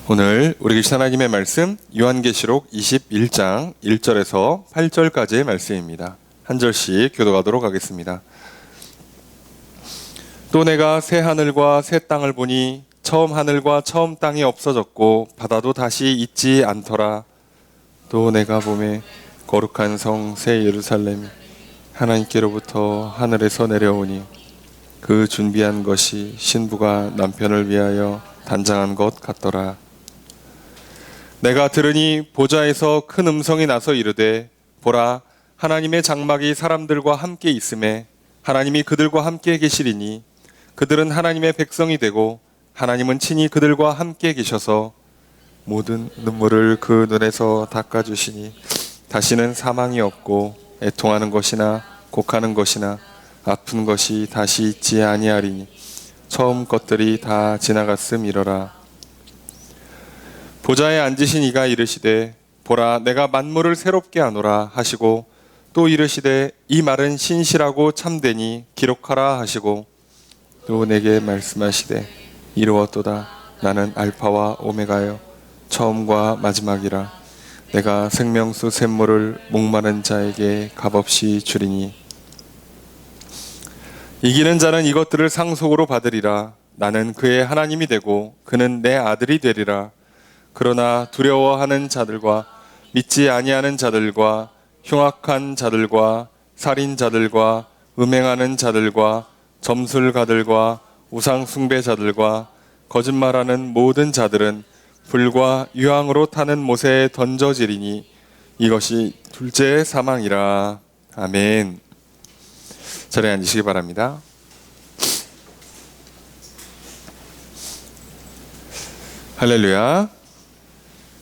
오늘 우리 계신 하나님의 말씀 요한계시록 21장 1절에서 8절까지의 말씀입니다. 한 절씩 교독하도록 하겠습니다. 또 내가 새 하늘과 새 땅을 보니 처음 하늘과 처음 땅이 없어졌고 바다도 다시 있지 않더라. 또 내가 보매 거룩한 성 새 예루살렘이 하나님께로부터 하늘에서 내려오니 그 준비한 것이 신부가 남편을 위하여 단장한 것 같더라. 내가 들으니 보좌에서 큰 음성이 나서 이르되 보라 하나님의 장막이 사람들과 함께 있음에 하나님이 그들과 함께 계시리니 그들은 하나님의 백성이 되고 하나님은 친히 그들과 함께 계셔서 모든 눈물을 그 눈에서 닦아주시니 다시는 사망이 없고 애통하는 것이나 곡하는 것이나 아픈 것이 다시 있지 아니하리니 처음 것들이 다 지나갔음이러라. 보좌에 앉으신 이가 이르시되 보라 내가 만물을 새롭게 하노라 하시고 또 이르시되 이 말은 신실하고 참되니 기록하라 하시고 또 내게 말씀하시되 이루었도다. 나는 알파와 오메가여 처음과 마지막이라. 내가 생명수 샘물을 목마른 자에게 값없이 주리니 이기는 자는 이것들을 상속으로 받으리라. 나는 그의 하나님이 되고 그는 내 아들이 되리라. 그러나 두려워하는 자들과 믿지 아니하는 자들과 흉악한 자들과 살인자들과 음행하는 자들과 점술가들과 우상 숭배자들과 거짓말하는 모든 자들은 불과 유황으로 타는 못에 던져지리니 이것이 둘째 사망이라. 아멘. 자리에 앉으시기 바랍니다. 할렐루야.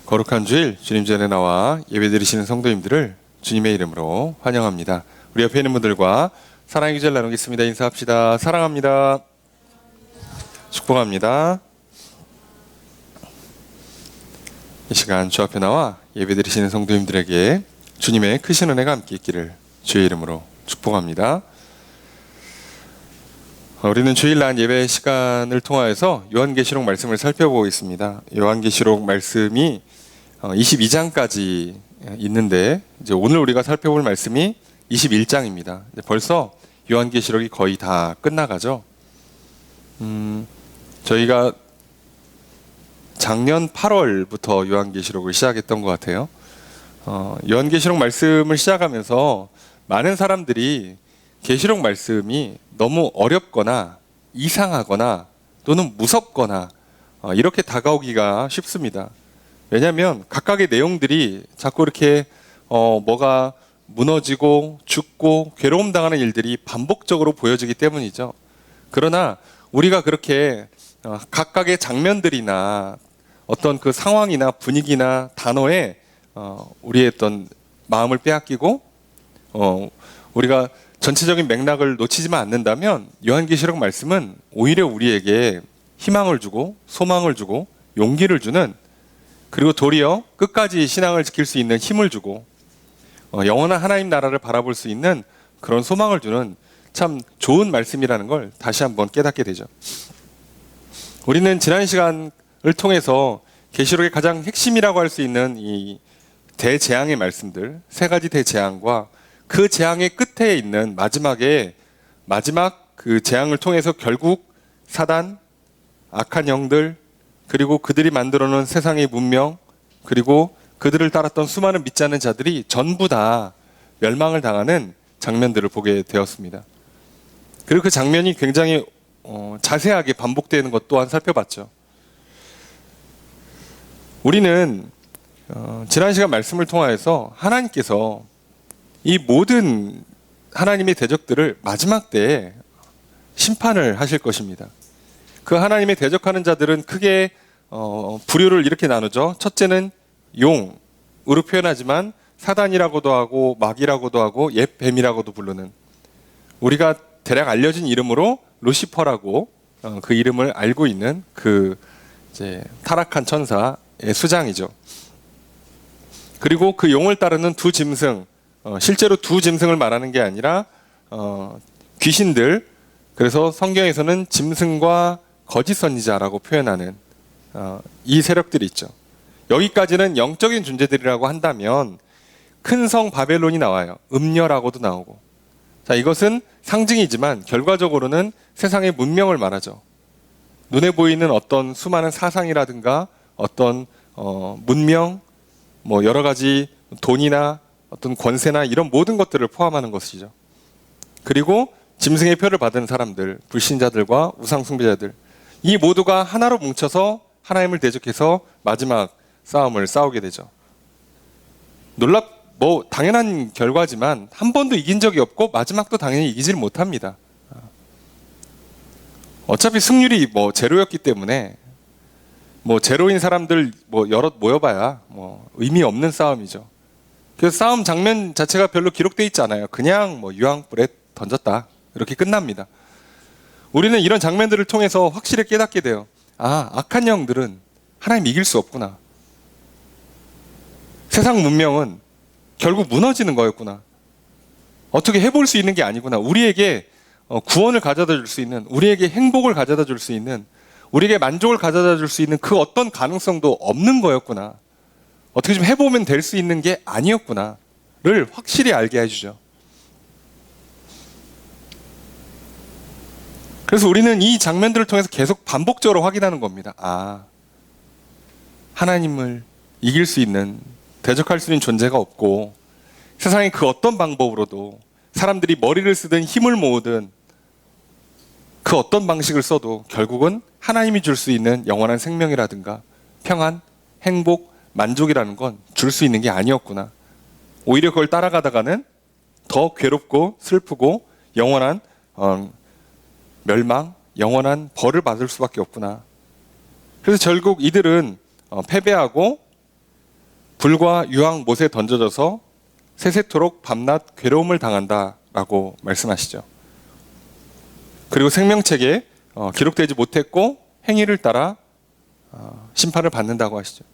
거룩한 주일 주님 전에 나와 예배드리시는 성도님들을 주님의 이름으로 환영합니다. 우리 옆에 있는 분들과 사랑의 기절 나누겠습니다. 인사합시다. 사랑합니다. 축복합니다. 이 시간 주 앞에 나와 예배드리시는 성도님들에게 주님의 크신 은혜가 함께 있기를 주의 이름으로 축복합니다. 우리는 주일날 예배 시간을 통하여서 요한계시록 말씀을 살펴보고 있습니다. 요한계시록 말씀이 22장까지 있는데 이제 오늘 우리가 살펴볼 말씀이 21장입니다. 벌써 요한계시록이 거의 다 끝나가죠. 저희가 작년 8월부터 요한계시록을 시작했던 것 같아요. 요한계시록 말씀을 시작하면서 많은 사람들이 계시록 말씀이 너무 어렵거나 이상하거나 또는 무섭거나 이렇게 다가오기가 쉽습니다. 왜냐하면 각각의 내용들이 자꾸 이렇게 뭐가 무너지고 죽고 괴로움 당하는 일들이 반복적으로 보여지기 때문이죠. 그러나 우리가 그렇게 각각의 장면들이나 어떤 그 상황이나 분위기나 단어에 우리의 어떤 마음을 빼앗기고 우리가 전체적인 맥락을 놓치지만 않는다면 요한계시록 말씀은 오히려 우리에게 희망을 주고 소망을 주고 용기를 주는, 그리고 도리어 끝까지 신앙을 지킬 수 있는 힘을 주고 영원한 하나님 나라를 바라볼 수 있는 그런 소망을 주는 참 좋은 말씀이라는 걸 다시 한번 깨닫게 되죠. 우리는 지난 시간을 통해서 계시록의 가장 핵심이라고 할 수 있는 이 대재앙의 말씀들, 세 가지 대재앙과 그 재앙의 끝에 있는 마지막 그 재앙을 통해서 결국 사단, 악한 영들, 그리고 그들이 만들어 놓은 세상의 문명, 그리고 그들을 따랐던 수많은 믿지 않는 자들이 전부 다 멸망을 당하는 장면들을 보게 되었습니다. 그리고 그 장면이 굉장히 자세하게 반복되는 것 또한 살펴봤죠. 우리는 지난 시간 말씀을 통하여서 하나님께서 이 모든 하나님의 대적들을 마지막 때에 심판을 하실 것입니다. 그 하나님의 대적하는 자들은 크게 부류를 이렇게 나누죠. 첫째는 용으로 표현하지만 사단이라고도 하고 마귀라고도 하고 옛 뱀이라고도 부르는, 우리가 대략 알려진 이름으로 루시퍼라고 그 이름을 알고 있는 그 이제 타락한 천사의 수장이죠. 그리고 그 용을 따르는 두 짐승, 실제로 두 짐승을 말하는 게 아니라 귀신들, 그래서 성경에서는 짐승과 거짓 선지자라고 표현하는 이 세력들이 있죠. 여기까지는 영적인 존재들이라고 한다면 큰 성 바벨론이 나와요. 음녀라고도 나오고. 자, 이것은 상징이지만 결과적으로는 세상의 문명을 말하죠. 눈에 보이는 어떤 수많은 사상이라든가 어떤 문명, 뭐 여러 가지 돈이나 어떤 권세나 이런 모든 것들을 포함하는 것이죠. 그리고 짐승의 표를 받은 사람들, 불신자들과 우상 숭배자들, 이 모두가 하나로 뭉쳐서 하나님을 대적해서 마지막 싸움을 싸우게 되죠. 당연한 결과지만 한 번도 이긴 적이 없고 마지막도 당연히 이기질 못합니다. 어차피 승률이 제로였기 때문에 제로인 사람들 여럿 모여봐야 의미 없는 싸움이죠. 그래서 싸움 장면 자체가 별로 기록되어 있지 않아요. 그냥 유황불에 던졌다 이렇게 끝납니다. 우리는 이런 장면들을 통해서 확실히 깨닫게 돼요. 악한 영들은 하나님 이길 수 없구나. 세상 문명은 결국 무너지는 거였구나. 어떻게 해볼 수 있는 게 아니구나. 우리에게 구원을 가져다 줄 수 있는, 우리에게 행복을 가져다 줄 수 있는, 우리에게 만족을 가져다 줄 수 있는 그 어떤 가능성도 없는 거였구나. 어떻게 좀 해보면 될 수 있는 게 아니었구나를 확실히 알게 해주죠. 그래서 우리는 이 장면들을 통해서 계속 반복적으로 확인하는 겁니다. 하나님을 이길 수 있는, 대적할 수 있는 존재가 없고, 세상의 그 어떤 방법으로도 사람들이 머리를 쓰든 힘을 모으든 그 어떤 방식을 써도 결국은 하나님이 줄 수 있는 영원한 생명이라든가 평안, 행복, 만족이라는 건 줄 수 있는 게 아니었구나. 오히려 그걸 따라가다가는 더 괴롭고 슬프고 영원한 멸망, 영원한 벌을 받을 수밖에 없구나. 그래서 결국 이들은 패배하고 불과 유황 못에 던져져서 세세토록 밤낮 괴로움을 당한다라고 말씀하시죠. 그리고 생명책에 기록되지 못했고 행위를 따라 심판을 받는다고 하시죠.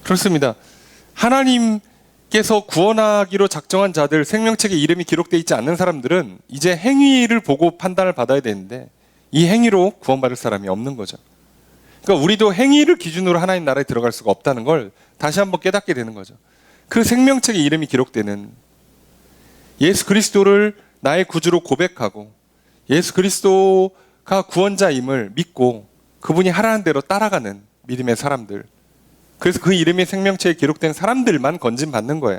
그렇습니다. 하나님께서 구원하기로 작정한 자들, 생명책에 이름이 기록되어 있지 않는 사람들은 이제 행위를 보고 판단을 받아야 되는데 이 행위로 구원받을 사람이 없는 거죠. 그러니까 우리도 행위를 기준으로 하나님 나라에 들어갈 수가 없다는 걸 다시 한번 깨닫게 되는 거죠. 그 생명책에 이름이 기록되는 예수 그리스도를 나의 구주로 고백하고 예수 그리스도가 구원자임을 믿고 그분이 하라는 대로 따라가는 믿음의 사람들, 그래서 그 이름이 생명책에 기록된 사람들만 건진받는 거예요.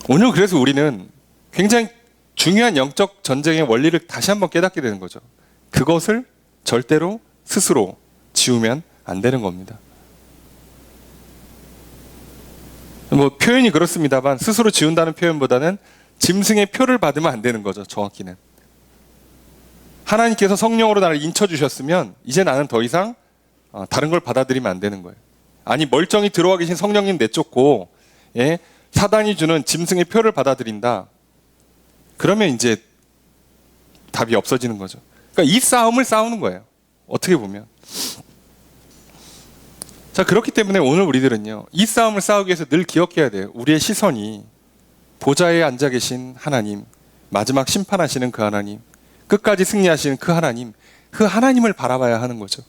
오늘 그래서 우리는 굉장히 중요한 영적 전쟁의 원리를 다시 한번 깨닫게 되는 거죠. 그것을 절대로 스스로 지우면 안 되는 겁니다. 표현이 그렇습니다만 스스로 지운다는 표현보다는 짐승의 표를 받으면 안 되는 거죠. 정확히는 하나님께서 성령으로 나를 인쳐주셨으면 이제 나는 더 이상 다른 걸 받아들이면 안 되는 거예요. 아니 멀쩡히 들어와 계신 성령님 내쫓고 사단이 주는 짐승의 표를 받아들인다. 그러면 이제 답이 없어지는 거죠. 그러니까 이 싸움을 싸우는 거예요. 어떻게 보면. 자, 그렇기 때문에 오늘 우리들은요, 이 싸움을 싸우기 위해서 늘 기억해야 돼요. 우리의 시선이 보좌에 앉아 계신 하나님, 마지막 심판하시는 그 하나님, 끝까지 승리하시는 그 하나님을 바라봐야 하는 거죠.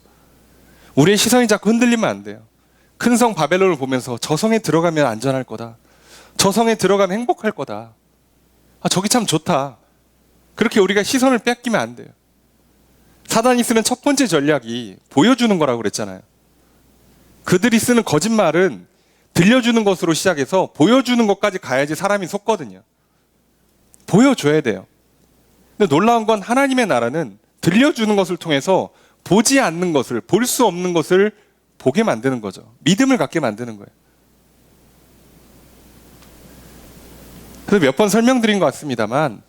우리의 시선이 자꾸 흔들리면 안 돼요. 큰 성 바벨론을 보면서 저 성에 들어가면 안전할 거다. 저 성에 들어가면 행복할 거다. 저기 참 좋다. 그렇게 우리가 시선을 뺏기면 안 돼요. 사단이 쓰는 첫 번째 전략이 보여주는 거라고 그랬잖아요. 그들이 쓰는 거짓말은 들려주는 것으로 시작해서 보여주는 것까지 가야지 사람이 속거든요. 보여줘야 돼요. 근데 놀라운 건 하나님의 나라는 들려주는 것을 통해서 보지 않는 것을, 볼 수 없는 것을 보게 만드는 거죠. 믿음을 갖게 만드는 거예요. 그래서 몇 번 설명드린 것 같습니다만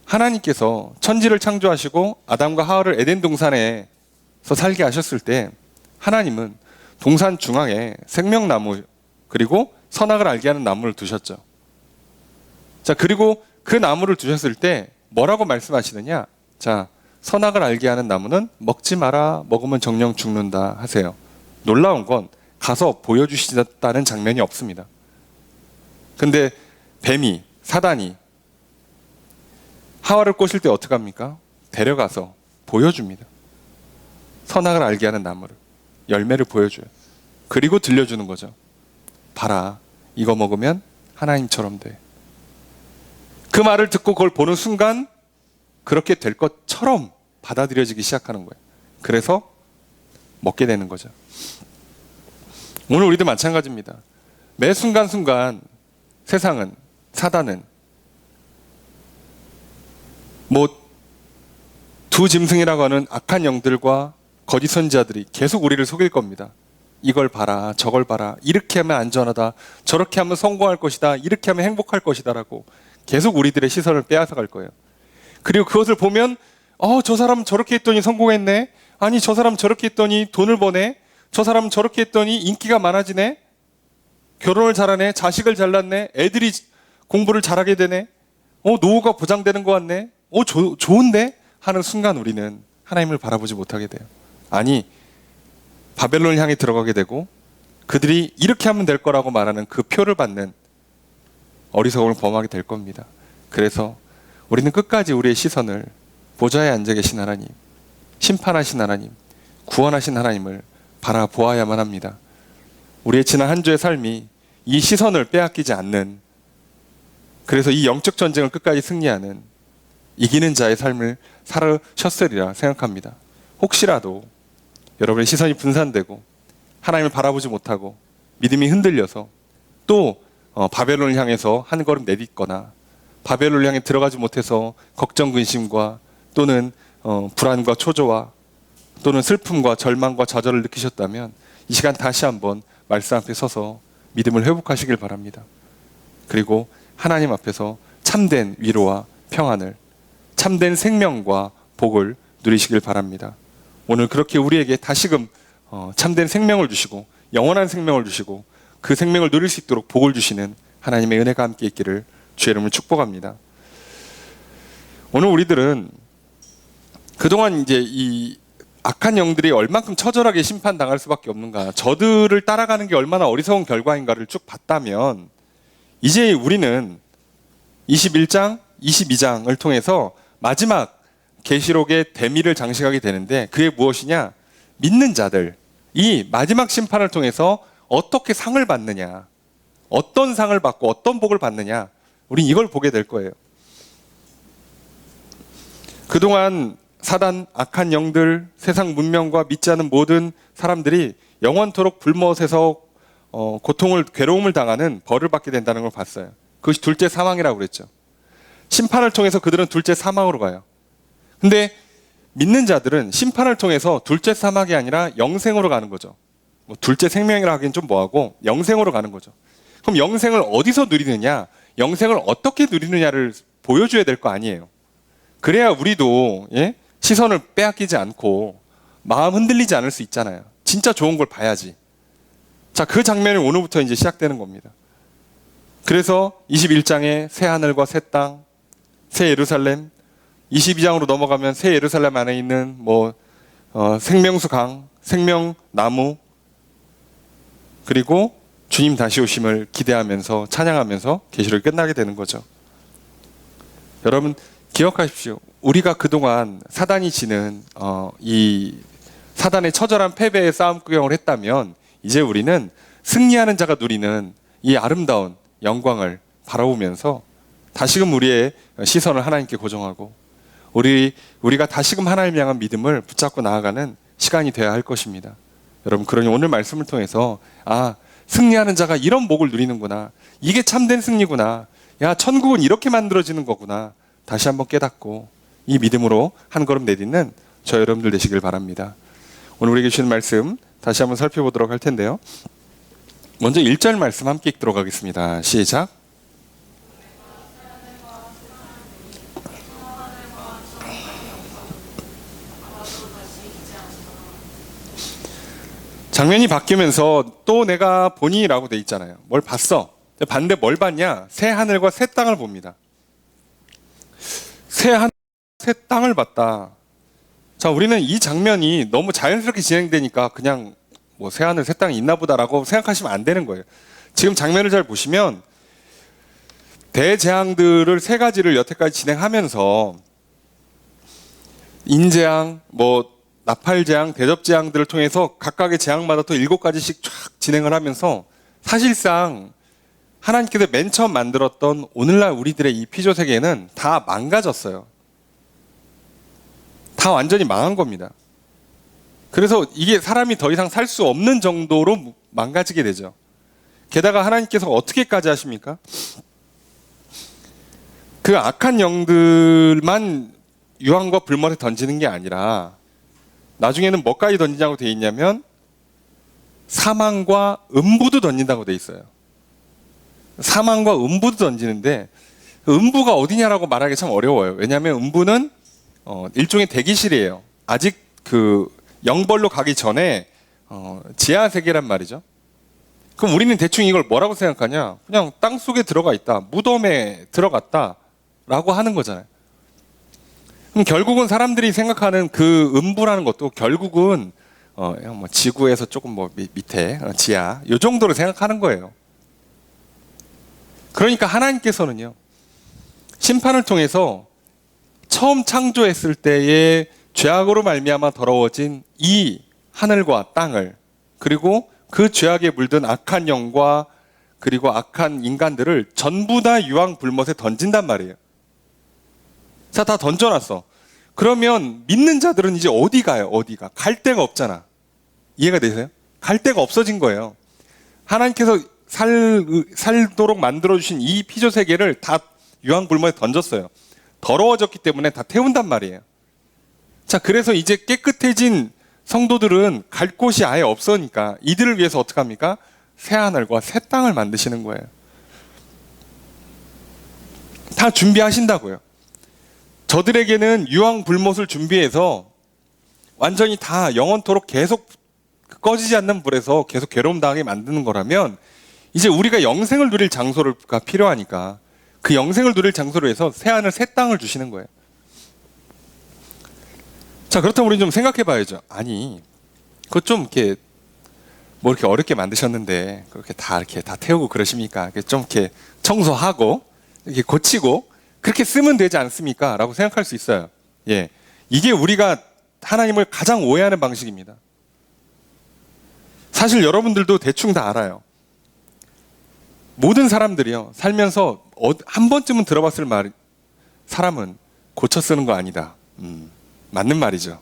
하나님께서 천지를 창조하시고 아담과 하와를 에덴 동산에서 살게 하셨을 때 하나님은 동산 중앙에 생명나무 그리고 선악을 알게 하는 나무를 두셨죠. 자, 그리고 그 나무를 두셨을 때 뭐라고 말씀하시느냐? 자, 선악을 알게 하는 나무는 먹지 마라, 먹으면 정령 죽는다 하세요. 놀라운 건 가서 보여주시다는 장면이 없습니다. 근데 뱀이, 사단이 하와를 꼬실 때 어떻게 합니까? 데려가서 보여줍니다. 선악을 알게 하는 나무를, 열매를 보여줘요. 그리고 들려주는 거죠. 봐라, 이거 먹으면 하나님처럼 돼. 그 말을 듣고 그걸 보는 순간 그렇게 될 것처럼 받아들여지기 시작하는 거예요. 그래서 먹게 되는 거죠. 오늘 우리도 마찬가지입니다. 매 순간순간 세상은, 사단은 두 짐승이라고 하는 악한 영들과 거짓 선지자들이 계속 우리를 속일 겁니다. 이걸 봐라, 저걸 봐라, 이렇게 하면 안전하다, 저렇게 하면 성공할 것이다, 이렇게 하면 행복할 것이다 라고 계속 우리들의 시선을 빼앗아 갈 거예요. 그리고 그것을 보면 저 사람 저렇게 했더니 성공했네, 아니 저 사람 저렇게 했더니 돈을 버네, 저 사람 저렇게 했더니 인기가 많아지네, 결혼을 잘하네, 자식을 잘 낳네, 애들이 공부를 잘하게 되네, 노후가 보장되는 것 같네, 좋은데 하는 순간 우리는 하나님을 바라보지 못하게 돼요. 아니, 바벨론을 향해 들어가게 되고 그들이 이렇게 하면 될 거라고 말하는 그 표를 받는 어리석음을 범하게 될 겁니다. 그래서 우리는 끝까지 우리의 시선을 보좌에 앉아 계신 하나님, 심판하신 하나님, 구원하신 하나님을 바라보아야만 합니다. 우리의 지난 한 주의 삶이 이 시선을 빼앗기지 않는, 그래서 이 영적 전쟁을 끝까지 승리하는 이기는 자의 삶을 살으셨으리라 생각합니다. 혹시라도 여러분의 시선이 분산되고 하나님을 바라보지 못하고 믿음이 흔들려서 또 바벨론을 향해서 한 걸음 내딛거나 바벨론을 향해 들어가지 못해서 걱정, 근심과 또는 불안과 초조와 또는 슬픔과 절망과 좌절을 느끼셨다면 이 시간 다시 한번 말씀 앞에 서서 믿음을 회복하시길 바랍니다. 그리고 하나님 앞에서 참된 위로와 평안을, 참된 생명과 복을 누리시길 바랍니다. 오늘 그렇게 우리에게 다시금 참된 생명을 주시고 영원한 생명을 주시고 그 생명을 누릴 수 있도록 복을 주시는 하나님의 은혜가 함께 있기를 주의 이름으로 축복합니다. 오늘 우리들은 그동안 이제 이 악한 영들이 얼만큼 처절하게 심판당할 수밖에 없는가, 저들을 따라가는 게 얼마나 어리석은 결과인가를 쭉 봤다면 이제 우리는 21장, 22장을 통해서 마지막 계시록의 대미를 장식하게 되는데 그게 무엇이냐? 믿는 자들, 이 마지막 심판을 통해서 어떻게 상을 받느냐, 어떤 상을 받고 어떤 복을 받느냐, 우린 이걸 보게 될 거예요. 그동안 사단, 악한 영들, 세상 문명과 믿지 않은 모든 사람들이 영원토록 불못에서 고통을, 괴로움을 당하는 벌을 받게 된다는 걸 봤어요. 그것이 둘째 사망이라고 그랬죠. 심판을 통해서 그들은 둘째 사망으로 가요. 근데 믿는 자들은 심판을 통해서 둘째 사막이 아니라 영생으로 가는 거죠. 둘째 생명이라 하기엔 좀 뭐하고 영생으로 가는 거죠. 그럼 영생을 어디서 누리느냐, 영생을 어떻게 누리느냐를 보여줘야 될 거 아니에요. 그래야 우리도 시선을 빼앗기지 않고 마음 흔들리지 않을 수 있잖아요. 진짜 좋은 걸 봐야지. 자, 그 장면이 오늘부터 이제 시작되는 겁니다. 그래서 21장에 새 하늘과 새 땅, 새 예루살렘, 22장으로 넘어가면 새 예루살렘 안에 있는 생명수 강, 생명나무, 그리고 주님 다시 오심을 기대하면서 찬양하면서 계시록이 끝나게 되는 거죠. 여러분 기억하십시오. 우리가 그동안 사단이 지는 이 사단의 처절한 패배의 싸움 구경을 했다면 이제 우리는 승리하는 자가 누리는 이 아름다운 영광을 바라보면서 다시금 우리의 시선을 하나님께 고정하고 우리가 다시금 하나님을 향한 믿음을 붙잡고 나아가는 시간이 되어야 할 것입니다. 여러분, 그러니 오늘 말씀을 통해서 승리하는 자가 이런 복을 누리는구나, 이게 참된 승리구나, 야 천국은 이렇게 만들어지는 거구나, 다시 한번 깨닫고 이 믿음으로 한 걸음 내딛는 저 여러분들 되시길 바랍니다. 오늘 우리에게 주신 말씀 다시 한번 살펴보도록 할 텐데요. 먼저 1절 말씀 함께 읽도록 하겠습니다. 시작. 장면이 바뀌면서 또 내가 보니 라고 돼 있잖아요. 뭘 봤어? 반대 뭘 봤냐? 새 하늘과 새 땅을 봅니다. 새 하늘, 새 땅을 봤다. 자, 우리는 이 장면이 너무 자연스럽게 진행되니까 그냥 새 하늘, 새 땅이 있나 보다라고 생각하시면 안 되는 거예요. 지금 장면을 잘 보시면 대재앙들을 세 가지를 여태까지 진행하면서 인재앙, 나팔재앙, 대접재앙들을 통해서 각각의 재앙마다 또 7가지씩 쫙 진행을 하면서 사실상 하나님께서 맨 처음 만들었던 오늘날 우리들의 이 피조 세계는 다 망가졌어요. 다 완전히 망한 겁니다. 그래서 이게 사람이 더 이상 살 수 없는 정도로 망가지게 되죠. 게다가 하나님께서 어떻게까지 하십니까? 그 악한 영들만 유황과 불못에 던지는 게 아니라 나중에는 뭐까지 던지냐고 돼 있냐면 사망과 음부도 던진다고 돼 있어요. 사망과 음부도 던지는데 음부가 어디냐라고 말하기 참 어려워요. 왜냐하면 음부는 일종의 대기실이에요. 아직 그 영벌로 가기 전에 지하 세계란 말이죠. 그럼 우리는 대충 이걸 뭐라고 생각하냐? 그냥 땅 속에 들어가 있다, 무덤에 들어갔다라고 하는 거잖아요. 그럼 결국은 사람들이 생각하는 그 음부라는 것도 결국은 뭐 지구에서 조금 뭐 밑에 지하 요 정도로 생각하는 거예요. 그러니까 하나님께서는요, 심판을 통해서 처음 창조했을 때의 죄악으로 말미암아 더러워진 이 하늘과 땅을, 그리고 그 죄악에 물든 악한 영과 그리고 악한 인간들을 전부 다 유황 불못에 던진단 말이에요. 자, 다 던져놨어. 그러면 믿는 자들은 이제 어디 가요? 어디가? 갈 데가 없잖아. 이해가 되세요? 갈 데가 없어진 거예요. 하나님께서 살도록 만들어주신 이 피조 세계를 다 유황 불못에 던졌어요. 더러워졌기 때문에 다 태운단 말이에요. 자, 그래서 이제 깨끗해진 성도들은 갈 곳이 아예 없으니까 이들을 위해서 어떻게 합니까? 새 하늘과 새 땅을 만드시는 거예요. 다 준비하신다고요. 저들에게는 유황 불못을 준비해서 완전히 다 영원토록 계속 꺼지지 않는 불에서 계속 괴로움 당하게 만드는 거라면, 이제 우리가 영생을 누릴 장소가 필요하니까 그 영생을 누릴 장소로 해서 새 하늘 새 땅을 주시는 거예요. 자, 그렇다면 우리 좀 생각해 봐야죠. 아니, 그거 좀 이렇게 뭐 이렇게 어렵게 만드셨는데 그렇게 다 태우고 그러십니까? 좀 이렇게 청소하고 이렇게 고치고 그렇게 쓰면 되지 않습니까? 라고 생각할 수 있어요. 예. 이게 우리가 하나님을 가장 오해하는 방식입니다. 사실 여러분들도 대충 다 알아요. 모든 사람들이요, 살면서 한 번쯤은 들어봤을 말, 사람은 고쳐 쓰는 거 아니다. 맞는 말이죠.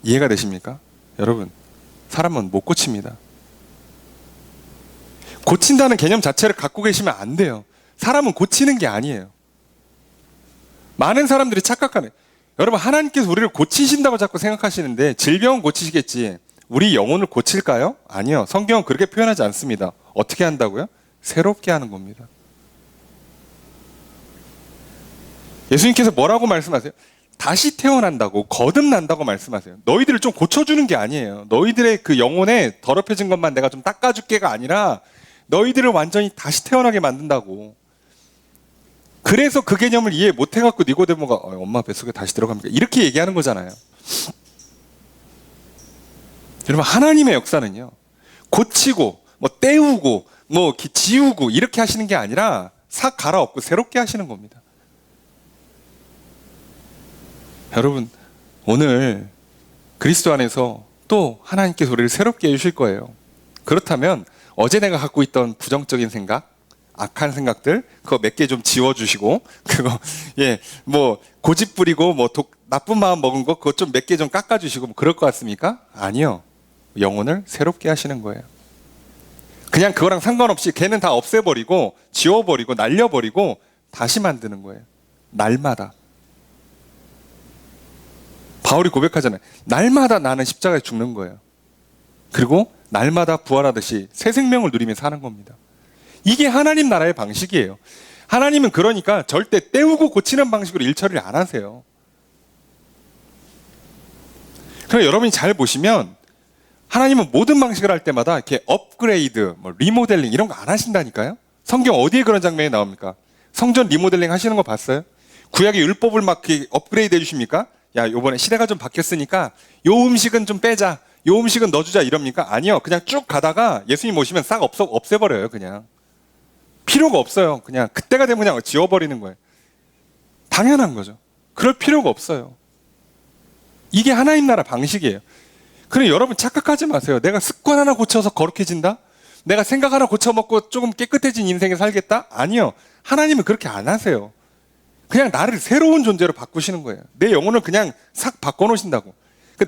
이해가 되십니까? 여러분, 사람은 못 고칩니다. 고친다는 개념 자체를 갖고 계시면 안 돼요. 사람은 고치는 게 아니에요. 많은 사람들이 착각하네. 여러분, 하나님께서 우리를 고치신다고 자꾸 생각하시는데 질병은 고치시겠지 우리 영혼을 고칠까요? 아니요. 성경은 그렇게 표현하지 않습니다. 어떻게 한다고요? 새롭게 하는 겁니다. 예수님께서 뭐라고 말씀하세요? 다시 태어난다고, 거듭난다고 말씀하세요. 너희들을 좀 고쳐주는 게 아니에요. 너희들의 그 영혼에 더럽혀진 것만 내가 좀 닦아줄게가 아니라 너희들을 완전히 다시 태어나게 만든다고. 그래서 그 개념을 이해 못해갖고 니고데모가 엄마 뱃속에 다시 들어갑니까? 이렇게 얘기하는 거잖아요. 여러분, 하나님의 역사는요, 고치고 뭐 때우고 뭐 지우고 이렇게 하시는 게 아니라 싹 갈아엎고 새롭게 하시는 겁니다. 여러분, 오늘 그리스도 안에서 또 하나님께서 우리를 새롭게 해주실 거예요. 그렇다면 어제 내가 갖고 있던 부정적인 생각, 악한 생각들 그거 몇 개 좀 지워주시고, 그거 뭐 고집 부리고 뭐 나쁜 마음 먹은 거 그거 좀 몇 개 좀 깎아주시고 뭐 그럴 것 같습니까? 아니요. 영혼을 새롭게 하시는 거예요. 그냥 그거랑 상관없이 걔는 다 없애버리고 지워버리고 날려버리고 다시 만드는 거예요. 날마다. 바울이 고백하잖아요. 날마다 나는 십자가에 죽는 거예요. 그리고 날마다 부활하듯이 새 생명을 누리며 사는 겁니다. 이게 하나님 나라의 방식이에요. 하나님은 그러니까 절대 때우고 고치는 방식으로 일 처리를 안 하세요. 그럼 여러분이 잘 보시면 하나님은 모든 방식을 할 때마다 이렇게 업그레이드, 뭐 리모델링 이런 거 안 하신다니까요. 성경 어디에 그런 장면이 나옵니까? 성전 리모델링 하시는 거 봤어요? 구약의 율법을 막 업그레이드 해주십니까? 야, 요번에 시대가 좀 바뀌었으니까 요 음식은 좀 빼자, 요 음식은 넣어주자 이럽니까? 아니요. 그냥 쭉 가다가 예수님 오시면 싹 없애버려요. 그냥 필요가 없어요. 그냥 그때가 되면 그냥 지워버리는 거예요. 당연한 거죠. 그럴 필요가 없어요. 이게 하나님 나라 방식이에요. 그래 여러분 착각하지 마세요. 내가 습관 하나 고쳐서 거룩해진다? 내가 생각 하나 고쳐먹고 조금 깨끗해진 인생에 살겠다? 아니요. 하나님은 그렇게 안 하세요. 그냥 나를 새로운 존재로 바꾸시는 거예요. 내 영혼을 그냥 싹 바꿔놓으신다고.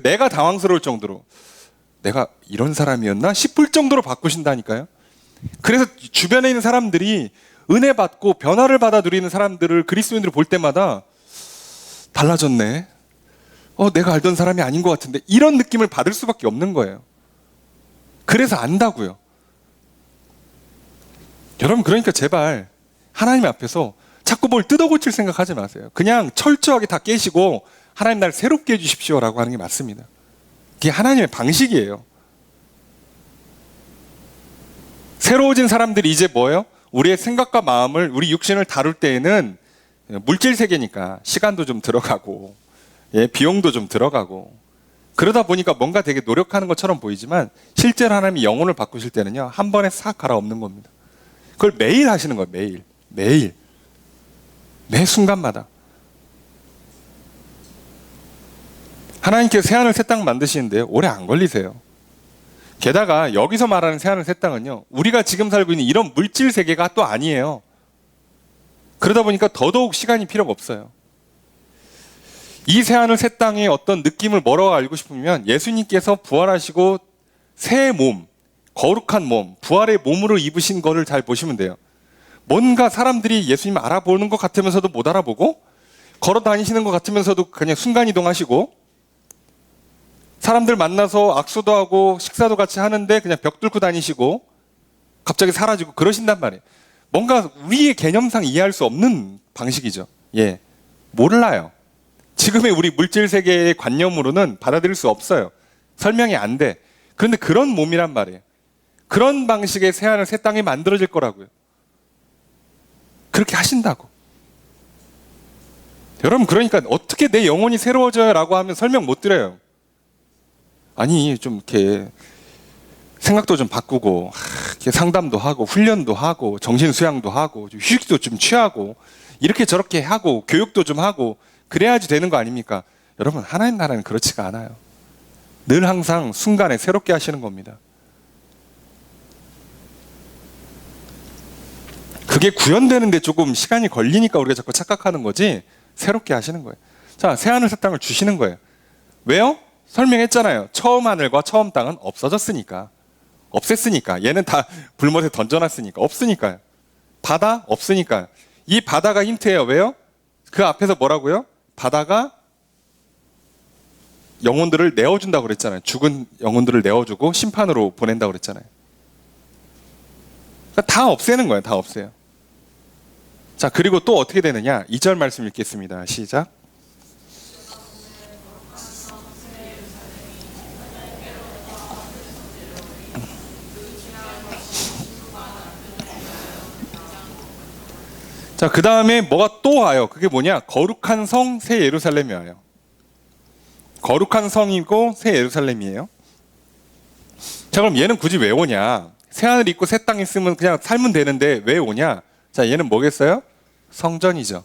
내가 당황스러울 정도로 내가 이런 사람이었나 싶을 정도로 바꾸신다니까요. 그래서 주변에 있는 사람들이 은혜 받고 변화를 받아 누리는 사람들을 그리스도인들을 볼 때마다 달라졌네. 내가 알던 사람이 아닌 것 같은데 이런 느낌을 받을 수밖에 없는 거예요. 그래서 안다고요. 여러분 그러니까 제발 하나님 앞에서 자꾸 뭘 뜯어고칠 생각하지 마세요. 그냥 철저하게 다 깨시고 하나님 나를 새롭게 해주십시오라고 하는 게 맞습니다. 그게 하나님의 방식이에요. 새로워진 사람들이 이제 뭐예요? 우리의 생각과 마음을 우리 육신을 다룰 때에는 물질 세계니까 시간도 좀 들어가고 비용도 좀 들어가고 그러다 보니까 뭔가 되게 노력하는 것처럼 보이지만 실제로 하나님이 영혼을 바꾸실 때는요 한 번에 싹 갈아엎는 겁니다. 그걸 매일 하시는 거예요. 매일 매 순간마다 하나님께서 새하늘 새 땅 만드시는데 오래 안 걸리세요. 게다가 여기서 말하는 새하늘 새 땅은요 우리가 지금 살고 있는 이런 물질 세계가 또 아니에요. 그러다 보니까 더더욱 시간이 필요가 없어요. 이 새하늘 새 땅의 어떤 느낌을 뭐라고 알고 싶으면 예수님께서 부활하시고 새 몸, 거룩한 몸, 부활의 몸으로 입으신 거를 잘 보시면 돼요. 뭔가 사람들이 예수님 알아보는 것 같으면서도 못 알아보고 걸어 다니시는 것 같으면서도 그냥 순간이동하시고 사람들 만나서 악수도 하고 식사도 같이 하는데 그냥 벽 뚫고 다니시고 갑자기 사라지고 그러신단 말이에요. 뭔가 우리의 개념상 이해할 수 없는 방식이죠. 몰라요. 지금의 우리 물질 세계의 관념으로는 받아들일 수 없어요. 설명이 안 돼. 그런데 그런 몸이란 말이에요. 그런 방식의 새하늘 새 땅이 만들어질 거라고요. 그렇게 하신다고. 여러분 그러니까 어떻게 내 영혼이 새로워져요? 라고 하면 설명 못 드려요. 아니 좀 이렇게 생각도 좀 바꾸고 이렇게 상담도 하고 훈련도 하고 정신 수양도 하고 휴식도 좀 취하고 이렇게 저렇게 하고 교육도 좀 하고 그래야지 되는 거 아닙니까? 여러분 하나님 나라는 그렇지가 않아요. 늘 항상 순간에 새롭게 하시는 겁니다. 그게 구현되는데 조금 시간이 걸리니까 우리가 자꾸 착각하는 거지 새롭게 하시는 거예요. 자, 새하늘 새 땅을 주시는 거예요. 왜요? 설명했잖아요. 처음 하늘과 처음 땅은 없어졌으니까. 없앴으니까. 얘는 다 불못에 던져놨으니까. 없으니까요. 바다? 없으니까요. 이 바다가 힌트예요. 왜요? 그 앞에서 뭐라고요? 바다가 영혼들을 내어준다고 그랬잖아요. 죽은 영혼들을 내어주고 심판으로 보낸다고 그랬잖아요. 그러니까 다 없애는 거예요. 다 없애요. 자, 그리고 또 어떻게 되느냐? 2절 말씀 읽겠습니다. 시작. 자, 그 다음에 뭐가 또 와요. 그게 뭐냐? 거룩한 성 새 예루살렘이 와요. 거룩한 성이고 새 예루살렘이에요. 자, 그럼 얘는 굳이 왜 오냐? 새 하늘 있고 새 땅 있으면 그냥 살면 되는데 왜 오냐? 자, 얘는 뭐겠어요? 성전이죠.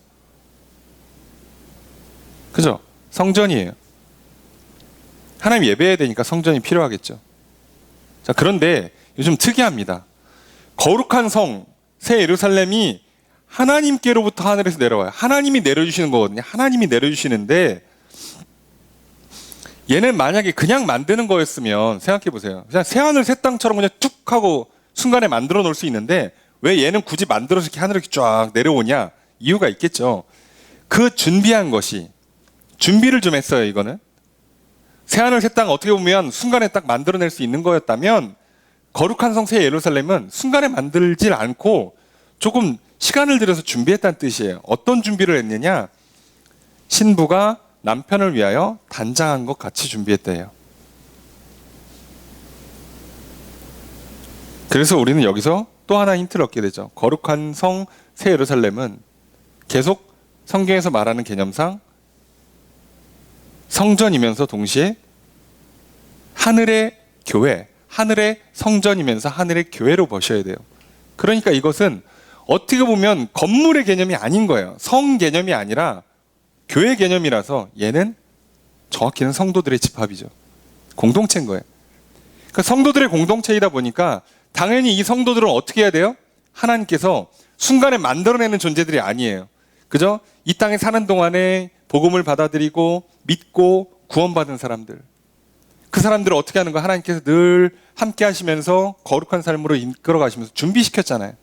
그죠? 성전이에요. 하나님 예배해야 되니까 성전이 필요하겠죠. 자, 그런데 요즘 특이합니다. 거룩한 성 새 예루살렘이 하나님께로부터 하늘에서 내려와요. 하나님이 내려주시는 거거든요. 하나님이 내려주시는데 얘는 만약에 그냥 만드는 거였으면 생각해 보세요. 그냥 새하늘 새 땅처럼 그냥 툭 하고 순간에 만들어 놓을 수 있는데 왜 얘는 굳이 만들어서 이렇게 하늘에 쫙 내려오냐? 이유가 있겠죠. 그 준비한 것이 준비를 좀 했어요. 이거는 새하늘 새 땅 어떻게 보면 순간에 딱 만들어낼 수 있는 거였다면 거룩한 성 새 예루살렘은 순간에 만들질 않고 조금 시간을 들여서 준비했다는 뜻이에요. 어떤 준비를 했느냐? 신부가 남편을 위하여 단장한 것 같이 준비했대요. 그래서 우리는 여기서 또 하나 힌트를 얻게 되죠. 거룩한 성 새 예루살렘은 계속 성경에서 말하는 개념상 성전이면서 동시에 하늘의 교회, 하늘의 성전이면서 하늘의 교회로 보셔야 돼요. 그러니까 이것은 어떻게 보면 건물의 개념이 아닌 거예요. 성 개념이 아니라 교회 개념이라서 얘는 정확히는 성도들의 집합이죠. 공동체인 거예요. 그러니까 성도들의 공동체이다 보니까 당연히 이 성도들은 어떻게 해야 돼요? 하나님께서 순간에 만들어내는 존재들이 아니에요. 그죠? 이 땅에 사는 동안에 복음을 받아들이고 믿고 구원받은 사람들. 그 사람들을 어떻게 하는 거야? 하나님께서 늘 함께 하시면서 거룩한 삶으로 이끌어 가시면서 준비시켰잖아요.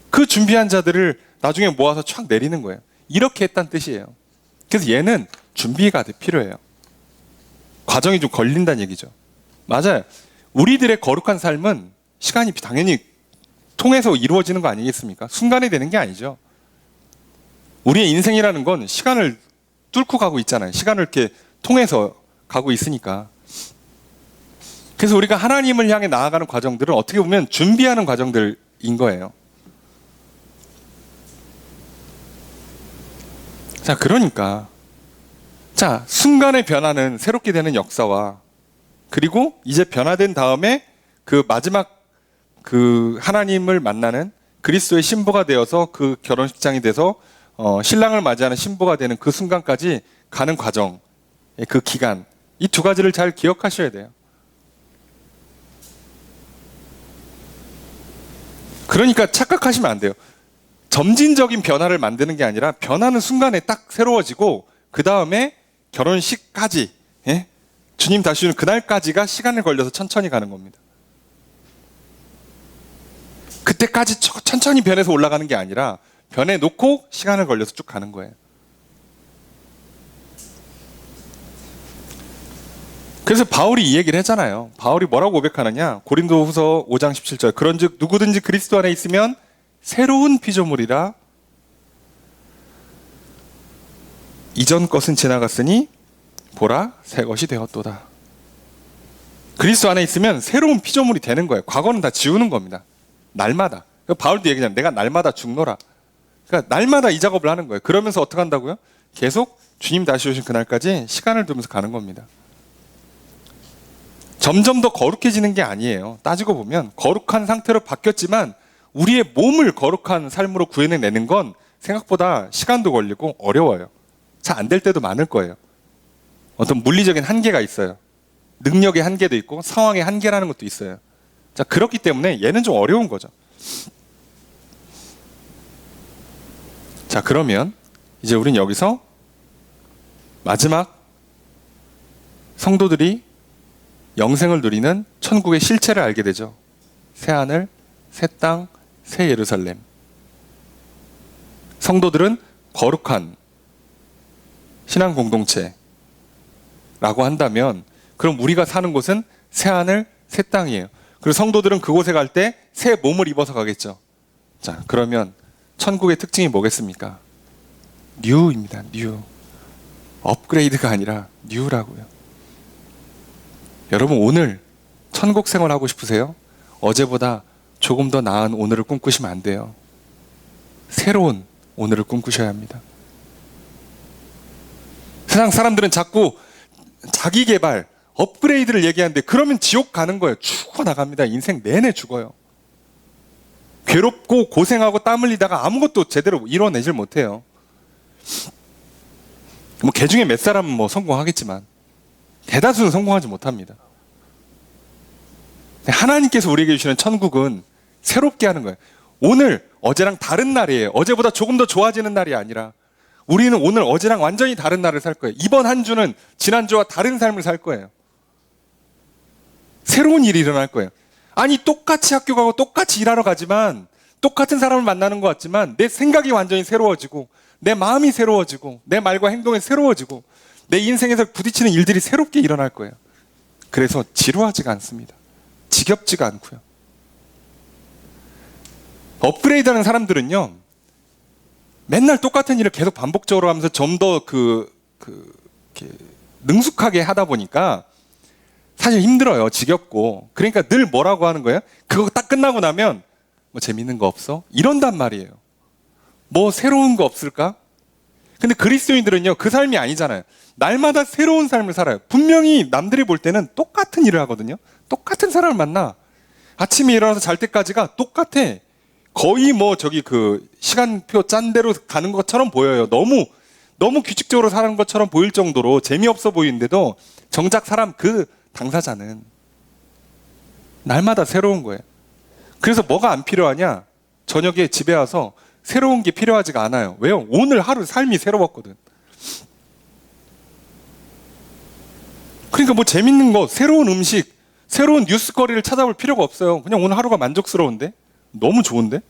그 준비한 자들을 나중에 모아서 촥 내리는 거예요. 이렇게 했다는 뜻이에요. 그래서 얘는 준비가 필요해요. 과정이 좀 걸린다는 얘기죠. 맞아요. 우리들의 거룩한 삶은 시간이 당연히 통해서 이루어지는 거 아니겠습니까? 순간에 되는 게 아니죠. 우리의 인생이라는 건 시간을 뚫고 가고 있잖아요. 시간을 이렇게 통해서 가고 있으니까. 그래서 우리가 하나님을 향해 나아가는 과정들은 어떻게 보면 준비하는 과정들인 거예요. 자, 그러니까 순간의 변화는 새롭게 되는 역사와 그리고 이제 변화된 다음에 그 마지막 그 하나님을 만나는 그리스도의 신부가 되어서 그 결혼식장이 돼서 신랑을 맞이하는 신부가 되는 그 순간까지 가는 과정, 그 기간, 이 두 가지를 잘 기억하셔야 돼요. 그러니까 착각하시면 안 돼요. 점진적인 변화를 만드는 게 아니라 변화는 순간에 딱 새로워지고 그 다음에 결혼식까지, 주님 다시 오는 그날까지가 시간을 걸려서 천천히 가는 겁니다. 그때까지 천천히 변해서 올라가는 게 아니라 변해놓고 시간을 걸려서 쭉 가는 거예요. 그래서 바울이 이 얘기를 했잖아요. 바울이 뭐라고 고백하느냐? 고린도후서 5장 17절. 그런즉 누구든지 그리스도 안에 있으면 새로운 피조물이라 이전 것은 지나갔으니 보라 새 것이 되었도다. 그리스도 안에 있으면 새로운 피조물이 되는 거예요. 과거는 다 지우는 겁니다. 날마다. 바울도 얘기하잖아요. 내가 날마다 죽노라. 그러니까 날마다 이 작업을 하는 거예요. 그러면서 어떻게 한다고요? 계속 주님 다시 오신 그날까지 시간을 두면서 가는 겁니다. 점점 더 거룩해지는 게 아니에요. 따지고 보면 거룩한 상태로 바뀌었지만 우리의 몸을 거룩한 삶으로 구해내는 건 생각보다 시간도 걸리고 어려워요. 잘 안 될 때도 많을 거예요. 어떤 물리적인 한계가 있어요. 능력의 한계도 있고 상황의 한계라는 것도 있어요. 자, 그렇기 때문에 얘는 좀 어려운 거죠. 자, 그러면 이제 우린 여기서 마지막 성도들이 영생을 누리는 천국의 실체를 알게 되죠. 새하늘, 새 땅, 새 예루살렘. 성도들은 거룩한 신앙 공동체라고 한다면 그럼 우리가 사는 곳은 새하늘, 새 땅이에요. 그리고 성도들은 그곳에 갈 때 새 몸을 입어서 가겠죠. 자, 그러면 천국의 특징이 뭐겠습니까? 뉴입니다. 뉴. 업그레이드가 아니라 뉴라고요. 여러분 오늘 천국 생활 하고 싶으세요? 어제보다 조금 더 나은 오늘을 꿈꾸시면 안 돼요. 새로운 오늘을 꿈꾸셔야 합니다. 세상 사람들은 자꾸 자기 개발, 업그레이드를 얘기하는데 그러면 지옥 가는 거예요. 죽어나갑니다. 인생 내내 죽어요. 괴롭고 고생하고 땀 흘리다가 아무것도 제대로 이뤄내질 못해요. 뭐 개 중에 몇 사람은 뭐 성공하겠지만 대다수는 성공하지 못합니다. 하나님께서 우리에게 주시는 천국은 새롭게 하는 거예요. 오늘 어제랑 다른 날이에요. 어제보다 조금 더 좋아지는 날이 아니라 우리는 오늘 어제랑 완전히 다른 날을 살 거예요. 이번 한 주는 지난주와 다른 삶을 살 거예요. 새로운 일이 일어날 거예요. 아니 똑같이 학교 가고 똑같이 일하러 가지만 똑같은 사람을 만나는 것 같지만 내 생각이 완전히 새로워지고 내 마음이 새로워지고 내 말과 행동이 새로워지고 내 인생에서 부딪히는 일들이 새롭게 일어날 거예요. 그래서 지루하지가 않습니다. 지겹지가 않고요. 업그레이드하는 사람들은요 맨날 똑같은 일을 계속 반복적으로 하면서 좀 더 능숙하게 하다 보니까 사실 힘들어요. 지겹고. 그러니까 늘 뭐라고 하는 거예요? 그거 딱 끝나고 나면 뭐 재밌는 거 없어? 이런단 말이에요. 뭐 새로운 거 없을까? 근데 그리스도인들은요 그 삶이 아니잖아요. 날마다 새로운 삶을 살아요. 분명히 남들이 볼 때는 똑같은 일을 하거든요. 똑같은 사람을 만나. 아침에 일어나서 잘 때까지가 똑같아. 거의 뭐 저기 그 시간표 짠 대로 가는 것처럼 보여요. 너무 너무 규칙적으로 사는 것처럼 보일 정도로 재미없어 보이는데도 정작 사람 그 당사자는 날마다 새로운 거예요. 그래서 뭐가 안 필요하냐? 저녁에 집에 와서 새로운 게 필요하지가 않아요. 왜요? 오늘 하루 삶이 새로웠거든. 그러니까 뭐 재밌는 거, 새로운 음식, 새로운 뉴스거리를 찾아볼 필요가 없어요. 그냥 오늘 하루가 만족스러운데? 너무 좋은데?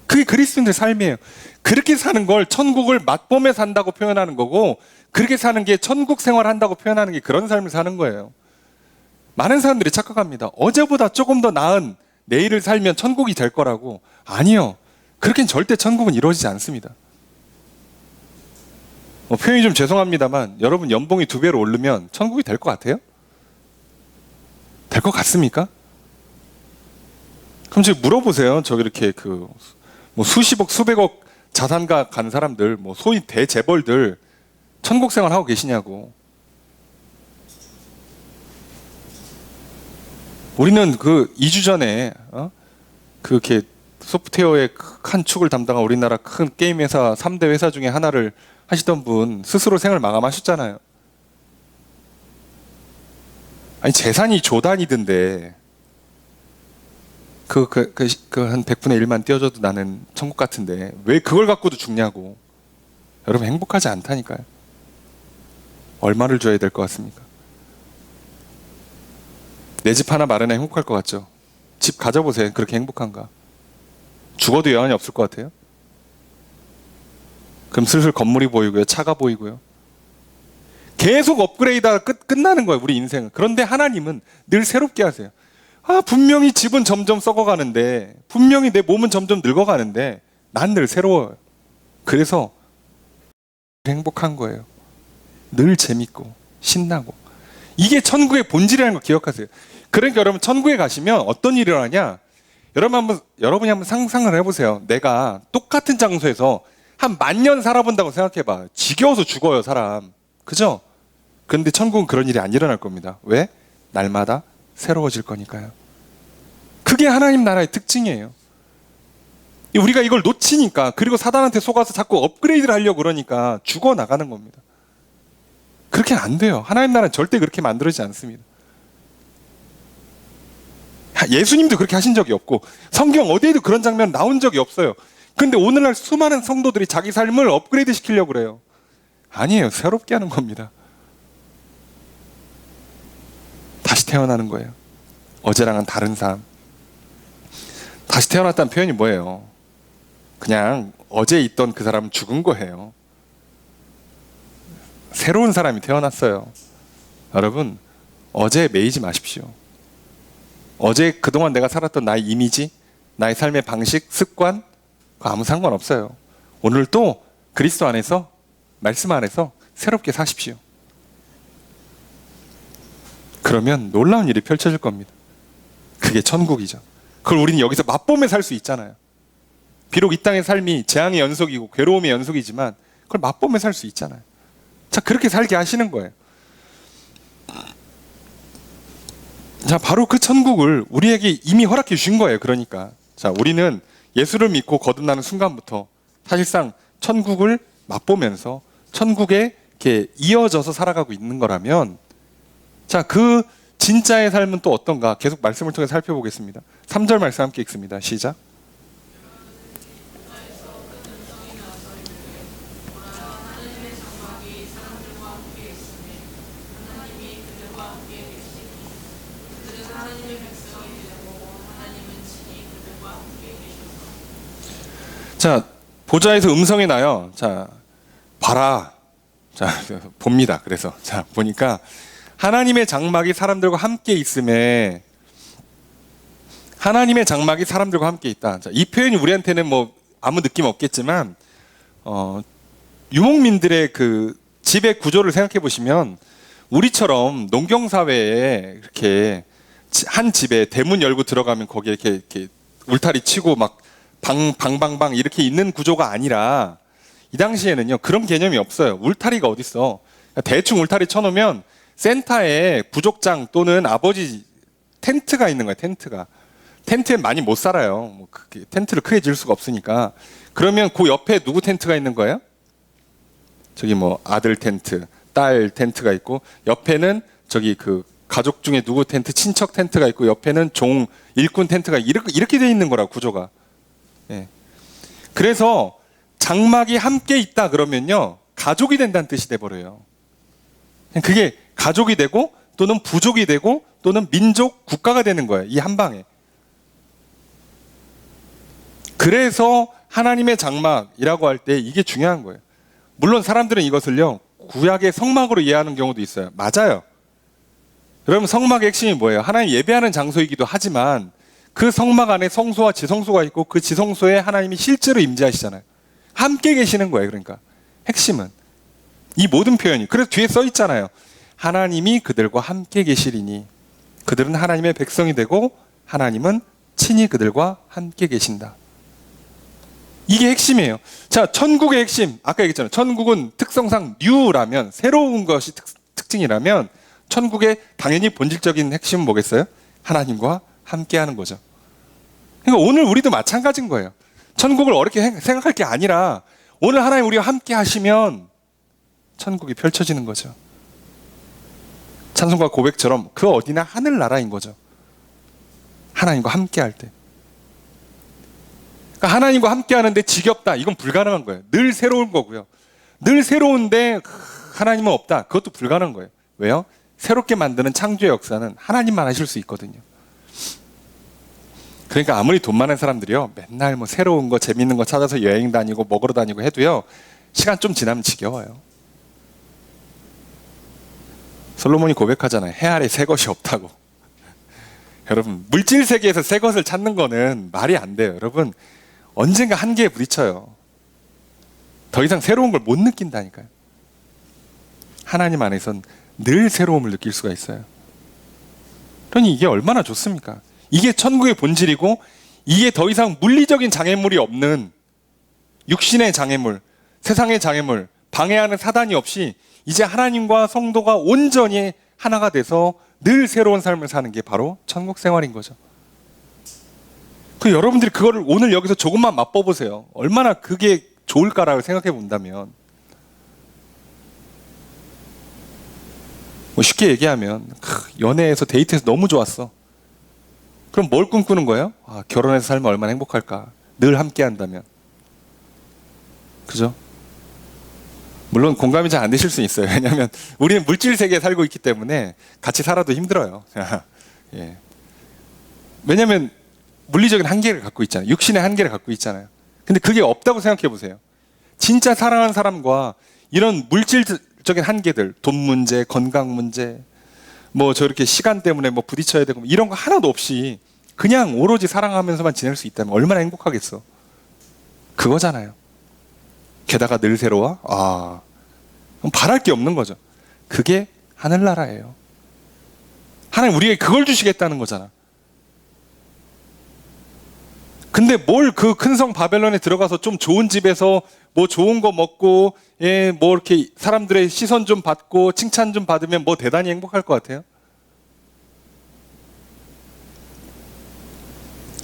그게 그리스도인의 삶이에요. 그렇게 사는 걸 천국을 맛보며 산다고 표현하는 거고, 그렇게 사는 게 천국 생활한다고 표현하는 게 그런 삶을 사는 거예요. 많은 사람들이 착각합니다. 어제보다 조금 더 나은 내일을 살면 천국이 될 거라고. 아니요. 그렇게는 절대 천국은 이루어지지 않습니다. 표현이 좀 죄송합니다만 여러분 연봉이 2배로 오르면 천국이 될 것 같아요? 될 것 같습니까? 그럼 지금 물어보세요. 저기 이렇게 뭐 수십억, 수백억 자산가 간 사람들, 뭐 소위 대재벌들 천국 생활 하고 계시냐고. 우리는 2주 전에 그렇게 소프트웨어의 큰 축을 담당한 우리나라 큰 게임 회사 3대 회사 중에 하나를 하시던 분 스스로 생을 마감하셨잖아요. 아니 재산이 조단이던데 한 100분의 1만 띄워줘도 나는 천국 같은데 왜 그걸 갖고도 죽냐고. 여러분 행복하지 않다니까요. 얼마를 줘야 될 것 같습니까? 내 집 하나 마련해 행복할 것 같죠? 집 가져보세요. 그렇게 행복한가? 죽어도 여한이 없을 것 같아요? 그럼 슬슬 건물이 보이고요. 차가 보이고요. 계속 업그레이드가 끝나는 거예요. 우리 인생은. 그런데 하나님은 늘 새롭게 하세요. 분명히 집은 점점 썩어가는데, 분명히 내 몸은 점점 늙어가는데 난 늘 새로워요. 그래서 행복한 거예요. 늘 재밌고 신나고. 이게 천국의 본질이라는 걸 기억하세요. 그러니까 여러분 천국에 가시면 어떤 일이 일어나냐? 여러분이 한번 상상을 해보세요. 내가 똑같은 장소에서 한 10,000년 살아본다고 생각해봐. 지겨워서 죽어요, 사람. 그죠? 그런데 천국은 그런 일이 안 일어날 겁니다. 왜? 날마다 새로워질 거니까요. 그게 하나님 나라의 특징이에요. 우리가 이걸 놓치니까, 그리고 사단한테 속아서 자꾸 업그레이드를 하려고 그러니까 죽어나가는 겁니다. 그렇게는 안 돼요. 하나님 나라는 절대 그렇게 만들어지지 않습니다. 예수님도 그렇게 하신 적이 없고 성경 어디에도 그런 장면 나온 적이 없어요. 근데 오늘날 수많은 성도들이 자기 삶을 업그레이드 시키려고 그래요. 아니에요. 새롭게 하는 겁니다. 다시 태어나는 거예요. 어제랑은 다른 삶. 다시 태어났다는 표현이 뭐예요? 그냥 어제 있던 그 사람은 죽은 거예요. 새로운 사람이 태어났어요. 여러분, 어제에 매이지 마십시오. 어제 그동안 내가 살았던 나의 이미지, 나의 삶의 방식, 습관, 그거 아무 상관없어요. 오늘 또 그리스도 안에서, 말씀 안에서 새롭게 사십시오. 그러면 놀라운 일이 펼쳐질 겁니다. 그게 천국이죠. 그걸 우리는 여기서 맛보며 살 수 있잖아요. 비록 이 땅의 삶이 재앙의 연속이고 괴로움의 연속이지만 그걸 맛보며 살 수 있잖아요. 자, 그렇게 살게 하시는 거예요. 자, 바로 그 천국을 우리에게 이미 허락해 주신 거예요. 그러니까 자, 우리는 예수를 믿고 거듭나는 순간부터 사실상 천국을 맛보면서 천국에 이렇게 이어져서 살아가고 있는 거라면, 자, 그 진짜의 삶은 또 어떤가 계속 말씀을 통해 살펴보겠습니다. 3절 말씀 함께 읽습니다. 시작. 자, 보좌에서 음성이 나요. 자, 봐라. 자, 봅니다. 그래서 자, 보니까 하나님의 장막이 사람들과 함께 있음에, 하나님의 장막이 사람들과 함께 있다. 자, 이 표현이 우리한테는 뭐 아무 느낌 없겠지만 유목민들의 그 집의 구조를 생각해 보시면 우리처럼 농경 사회에 이렇게 한 집에 대문 열고 들어가면 거기에 이렇게 울타리 치고 막 방방방 이렇게 있는 구조가 아니라, 이 당시에는요 그런 개념이 없어요. 울타리가 어딨어. 대충 울타리 쳐놓으면 센터에 부족장 또는 아버지 텐트가 있는 거예요. 텐트에 많이 못 살아요. 뭐 텐트를 크게 지을 수가 없으니까. 그러면 그 옆에 누구 텐트가 있는 거예요? 저기 뭐 아들 텐트, 딸 텐트가 있고 옆에는 저기 그 가족 중에 누구 텐트, 친척 텐트가 있고 옆에는 종, 일꾼 텐트가 이렇게 돼 있는 거라 구조가. 예. 그래서 장막이 함께 있다 그러면요 가족이 된다는 뜻이 돼 버려요. 그게 가족이 되고 또는 부족이 되고 또는 민족, 국가가 되는 거예요. 이 한 방에. 그래서 하나님의 장막이라고 할 때 이게 중요한 거예요. 물론 사람들은 이것을요 구약의 성막으로 이해하는 경우도 있어요. 맞아요. 여러분 성막의 핵심이 뭐예요? 하나님 예배하는 장소이기도 하지만 그 성막 안에 성소와 지성소가 있고 그 지성소에 하나님이 실제로 임재하시잖아요. 함께 계시는 거예요. 그러니까 핵심은 이 모든 표현이. 그래서 뒤에 써 있잖아요. 하나님이 그들과 함께 계시리니 그들은 하나님의 백성이 되고 하나님은 친히 그들과 함께 계신다. 이게 핵심이에요. 자, 천국의 핵심. 아까 얘기했잖아요. 천국은 특성상 뉴라면 새로운 것이 특징이라면 천국의 당연히 본질적인 핵심은 뭐겠어요? 하나님과 함께하는 거죠. 그러니까 오늘 우리도 마찬가지인 거예요. 천국을 어렵게 생각할 게 아니라 오늘 하나님 우리와 함께 하시면 천국이 펼쳐지는 거죠. 찬송가 고백처럼 그 어디나 하늘나라인 거죠. 하나님과 함께 할 때. 그러니까 하나님과 함께 하는데 지겹다. 이건 불가능한 거예요. 늘 새로운 거고요. 늘 새로운데 하나님은 없다. 그것도 불가능한 거예요. 왜요? 새롭게 만드는 창조의 역사는 하나님만 하실 수 있거든요. 그러니까 아무리 돈 많은 사람들이요 맨날 뭐 새로운 거 재밌는 거 찾아서 여행 다니고 먹으러 다니고 해도요 시간 좀 지나면 지겨워요. 솔로몬이 고백하잖아요. 해 아래 새 것이 없다고. 여러분 물질 세계에서 새 것을 찾는 거는 말이 안 돼요. 여러분 언젠가 한계에 부딪혀요. 더 이상 새로운 걸 못 느낀다니까요. 하나님 안에선 늘 새로움을 느낄 수가 있어요. 그러니 이게 얼마나 좋습니까? 이게 천국의 본질이고 이게 더 이상 물리적인 장애물이 없는 육신의 장애물, 세상의 장애물, 방해하는 사단이 없이 이제 하나님과 성도가 온전히 하나가 돼서 늘 새로운 삶을 사는 게 바로 천국 생활인 거죠. 여러분들이 그거를 오늘 여기서 조금만 맛보보세요. 얼마나 그게 좋을까라고 생각해 본다면 뭐 쉽게 얘기하면 연애에서 데이트해서 너무 좋았어. 그럼 뭘 꿈꾸는 거예요? 결혼해서 살면 얼마나 행복할까. 늘 함께 한다면. 그죠? 물론 공감이 잘 안 되실 수 있어요. 왜냐하면 우리는 물질 세계에 살고 있기 때문에 같이 살아도 힘들어요. 예. 왜냐하면 물리적인 한계를 갖고 있잖아요. 육신의 한계를 갖고 있잖아요. 근데 그게 없다고 생각해 보세요. 진짜 사랑하는 사람과 이런 물질적인 한계들, 돈 문제, 건강 문제, 뭐 저렇게 시간 때문에 뭐 부딪혀야 되고 이런 거 하나도 없이 그냥 오로지 사랑하면서만 지낼 수 있다면 얼마나 행복하겠어. 그거잖아요. 게다가 늘 새로워? 그럼 바랄 게 없는 거죠. 그게 하늘나라예요. 하나님 우리에게 그걸 주시겠다는 거잖아. 근데 뭘 그 큰 성 바벨론에 들어가서 좀 좋은 집에서 뭐 좋은 거 먹고 뭐 이렇게 사람들의 시선 좀 받고 칭찬 좀 받으면 뭐 대단히 행복할 것 같아요?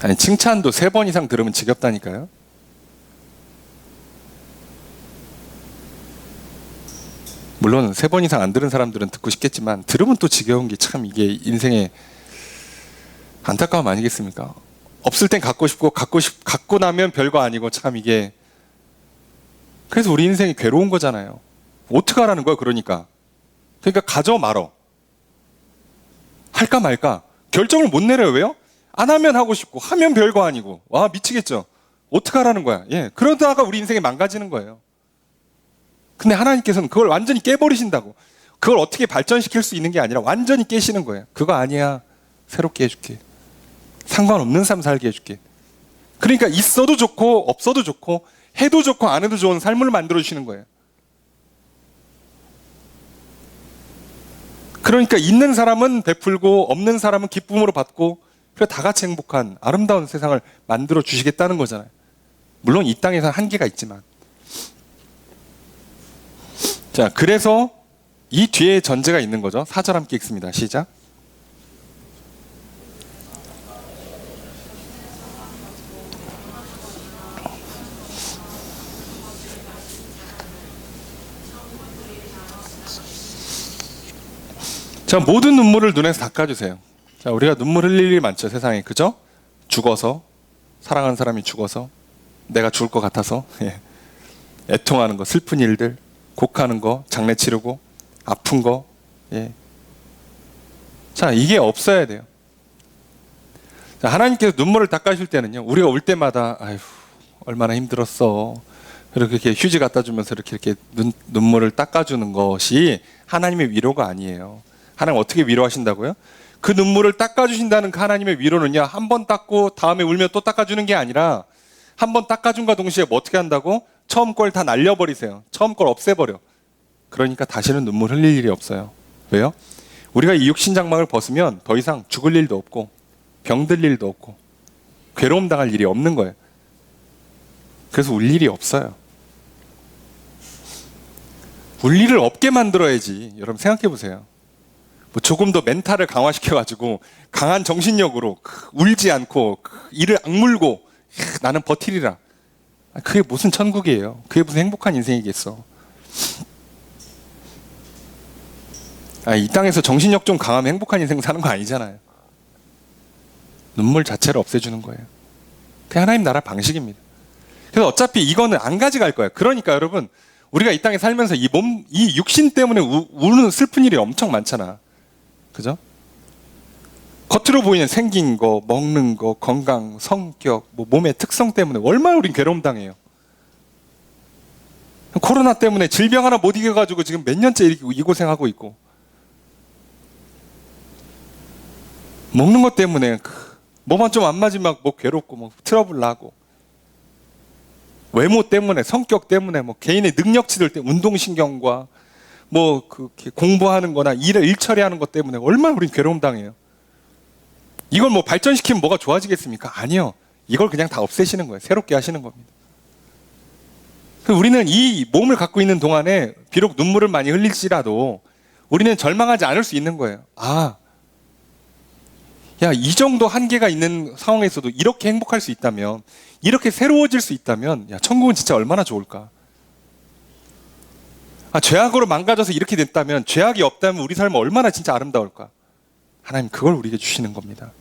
아니 칭찬도 3번 이상 들으면 지겹다니까요. 물론 3번 이상 안 들은 사람들은 듣고 싶겠지만 들으면 또 지겨운 게 참 이게 인생의 안타까움 아니겠습니까? 없을 땐 갖고 싶고 갖고 나면 별거 아니고 참 이게 그래서 우리 인생이 괴로운 거잖아요. 어떡하라는 거야 그러니까 가져 말어. 할까 말까 결정을 못 내려요. 왜요? 안 하면 하고 싶고 하면 별거 아니고 와 미치겠죠. 어떡하라는 거야. 그러다가 우리 인생이 망가지는 거예요. 근데 하나님께서는 그걸 완전히 깨버리신다고. 그걸 어떻게 발전시킬 수 있는 게 아니라 완전히 깨시는 거예요. 그거 아니야. 새롭게 해줄게. 상관없는 삶 살게 해줄게. 그러니까 있어도 좋고 없어도 좋고 해도 좋고 안 해도 좋은 삶을 만들어 주시는 거예요. 그러니까 있는 사람은 베풀고 없는 사람은 기쁨으로 받고 그래 다 같이 행복한 아름다운 세상을 만들어 주시겠다는 거잖아요. 물론 이 땅에서는 한계가 있지만. 자, 그래서 이 뒤에 전제가 있는 거죠. 4절 함께 읽습니다. 시작. 자, 모든 눈물을 눈에서 닦아주세요. 자, 우리가 눈물 흘릴 일이 많죠, 세상에. 그죠? 죽어서, 사랑하는 사람이 죽어서, 내가 죽을 것 같아서, 예. 애통하는 거, 슬픈 일들, 곡하는 거, 장례 치르고, 아픈 거, 예. 자, 이게 없어야 돼요. 자, 하나님께서 눈물을 닦아주실 때는요, 우리가 올 때마다, 아휴, 얼마나 힘들었어. 이렇게 휴지 갖다 주면서 이렇게 눈물을 닦아주는 것이 하나님의 위로가 아니에요. 하나님 어떻게 위로하신다고요? 그 눈물을 닦아주신다는 그 하나님의 위로는요, 한 번 닦고 다음에 울면 또 닦아주는 게 아니라, 한 번 닦아준과 동시에 뭐 어떻게 한다고? 처음 걸 다 날려버리세요. 처음 걸 없애버려. 그러니까 다시는 눈물 흘릴 일이 없어요. 왜요? 우리가 이 육신 장막을 벗으면 더 이상 죽을 일도 없고, 병들 일도 없고, 괴로움 당할 일이 없는 거예요. 그래서 울 일이 없어요. 울 일을 없게 만들어야지. 여러분 생각해 보세요. 뭐 조금 더 멘탈을 강화시켜가지고 강한 정신력으로 울지 않고 이를 악물고 나는 버티리라. 그게 무슨 천국이에요? 그게 무슨 행복한 인생이겠어? 이 땅에서 정신력 좀 강하면 행복한 인생 사는 거 아니잖아요. 눈물 자체를 없애주는 거예요. 그게 하나님 나라 방식입니다. 그래서 어차피 이거는 안 가져갈 거예요. 그러니까 여러분, 우리가 이 땅에 살면서 이 육신 때문에 우는 슬픈 일이 엄청 많잖아. 그죠? 겉으로 보이는 생긴 거, 먹는 거, 건강, 성격, 뭐 몸의 특성 때문에 얼마나 우린 괴로움 당해요. 코로나 때문에 질병 하나 못 이겨가지고 지금 몇 년째 이렇게 이 고생하고 있고, 먹는 것 때문에 뭐만 좀 안 맞으면 뭐 괴롭고 뭐 트러블 나고, 외모 때문에, 성격 때문에, 뭐 개인의 능력치들 때문에, 운동신경과 뭐 공부하는 거나 일 처리하는 것 때문에 얼마나 우린 괴로움 당해요. 이걸 뭐 발전시키면 뭐가 좋아지겠습니까? 아니요. 이걸 그냥 다 없애시는 거예요. 새롭게 하시는 겁니다. 우리는 이 몸을 갖고 있는 동안에 비록 눈물을 많이 흘릴지라도 우리는 절망하지 않을 수 있는 거예요. 야, 이 정도 한계가 있는 상황에서도 이렇게 행복할 수 있다면, 이렇게 새로워질 수 있다면, 야, 천국은 진짜 얼마나 좋을까? 죄악으로 망가져서 이렇게 됐다면, 죄악이 없다면 우리 삶은 얼마나 진짜 아름다울까? 하나님 그걸 우리에게 주시는 겁니다.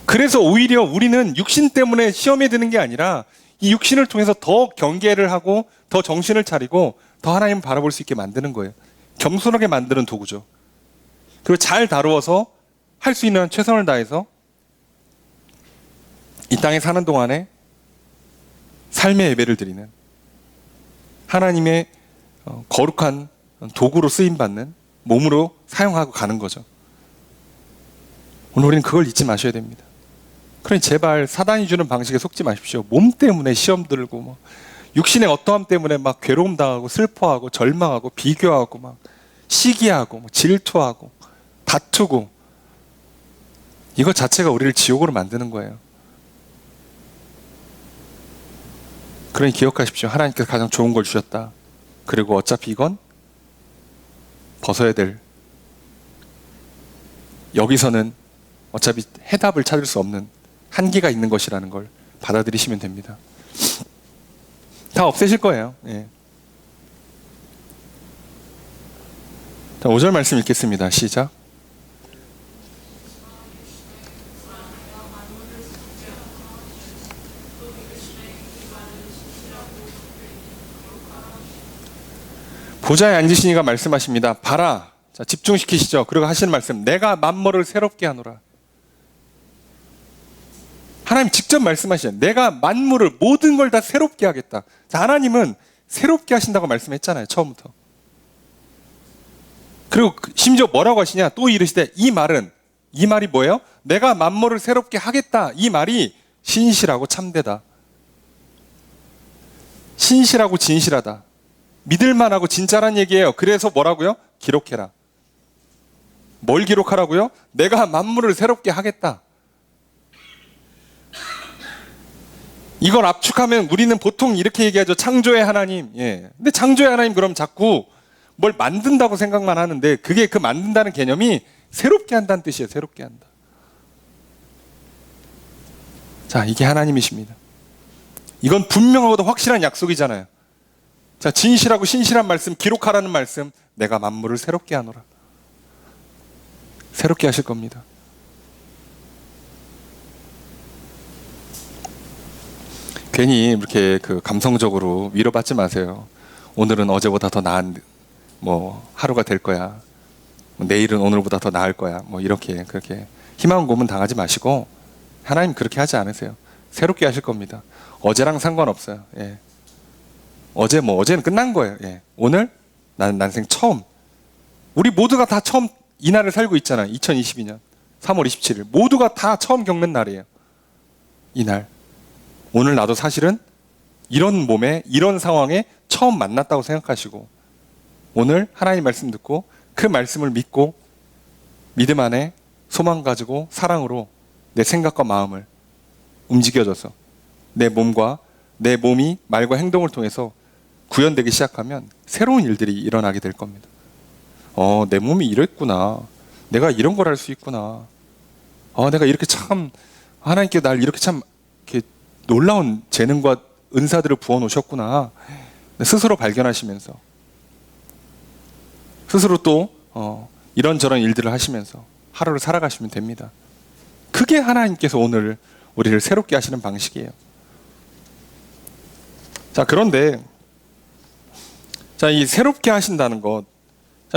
그래서 오히려 우리는 육신 때문에 시험에 드는 게 아니라 이 육신을 통해서 더 경계를 하고 더 정신을 차리고 더 하나님을 바라볼 수 있게 만드는 거예요. 겸손하게 만드는 도구죠. 그리고 잘 다루어서 할 수 있는 최선을 다해서 이 땅에 사는 동안에 삶의 예배를 드리는 하나님의 거룩한 도구로 쓰임받는 몸으로 사용하고 가는 거죠. 오늘 우리는 그걸 잊지 마셔야 됩니다. 그러니 제발 사단이 주는 방식에 속지 마십시오. 몸 때문에 시험 들고 뭐 육신의 어떠함 때문에 막 괴로움 당하고 슬퍼하고 절망하고 비교하고 막 시기하고 뭐 질투하고 다투고, 이것 자체가 우리를 지옥으로 만드는 거예요. 그러니 기억하십시오. 하나님께서 가장 좋은 걸 주셨다. 그리고 어차피 이건 벗어야 될, 여기서는 어차피 해답을 찾을 수 없는 한계가 있는 것이라는 걸 받아들이시면 됩니다. 다 없애실 거예요. 예. 자, 5절 말씀 읽겠습니다. 시작. 보좌에 앉으신 이가 말씀하십니다. 봐라. 자, 집중시키시죠. 그리고 하시는 말씀, 내가 만물을 새롭게 하노라. 하나님 직접 말씀하시죠. 내가 만물을, 모든 걸 다 새롭게 하겠다. 자, 하나님은 새롭게 하신다고 말씀했잖아요. 처음부터. 그리고 심지어 뭐라고 하시냐? 또 이르시되, 이 말이 뭐예요? 내가 만물을 새롭게 하겠다. 이 말이 신실하고 참되다. 신실하고 진실하다. 믿을만하고 진짜란 얘기예요. 그래서 뭐라고요? 기록해라. 뭘 기록하라고요? 내가 만물을 새롭게 하겠다. 이걸 압축하면 우리는 보통 이렇게 얘기하죠. 창조의 하나님. 예. 근데 창조의 하나님 그럼 자꾸 뭘 만든다고 생각만 하는데, 그게 그 만든다는 개념이 새롭게 한다는 뜻이에요. 새롭게 한다. 자, 이게 하나님이십니다. 이건 분명하고도 확실한 약속이잖아요. 자, 진실하고 신실한 말씀, 기록하라는 말씀, 내가 만물을 새롭게 하노라. 새롭게 하실 겁니다. 괜히 이렇게 감성적으로 위로받지 마세요. 오늘은 어제보다 더 나은 하루가 될 거야. 내일은 오늘보다 더 나을 거야. 이렇게 그렇게 희망 고문 당하지 마시고, 하나님 그렇게 하지 않으세요. 새롭게 하실 겁니다. 어제랑 상관없어요. 예. 어제는 끝난 거예요. 예. 오늘 나는 난생 처음, 우리 모두가 다 처음 이 날을 살고 있잖아요. 2022년 3월 27일 모두가 다 처음 겪는 날이에요. 이 날, 오늘 나도 사실은 이런 몸에 이런 상황에 처음 만났다고 생각하시고, 오늘 하나님 말씀 듣고 그 말씀을 믿고 믿음 안에 소망 가지고 사랑으로 내 생각과 마음을 움직여줘서 내 몸이 말과 행동을 통해서 구현되기 시작하면 새로운 일들이 일어나게 될 겁니다. 내 몸이 이랬구나. 내가 이런 걸 할 수 있구나. 내가 이렇게 참, 하나님께 날 이렇게 참 이렇게 놀라운 재능과 은사들을 부어 놓으셨구나. 스스로 발견하시면서, 스스로 또 이런저런 일들을 하시면서 하루를 살아가시면 됩니다. 그게 하나님께서 오늘 우리를 새롭게 하시는 방식이에요. 자, 그런데 이 새롭게 하신다는 것,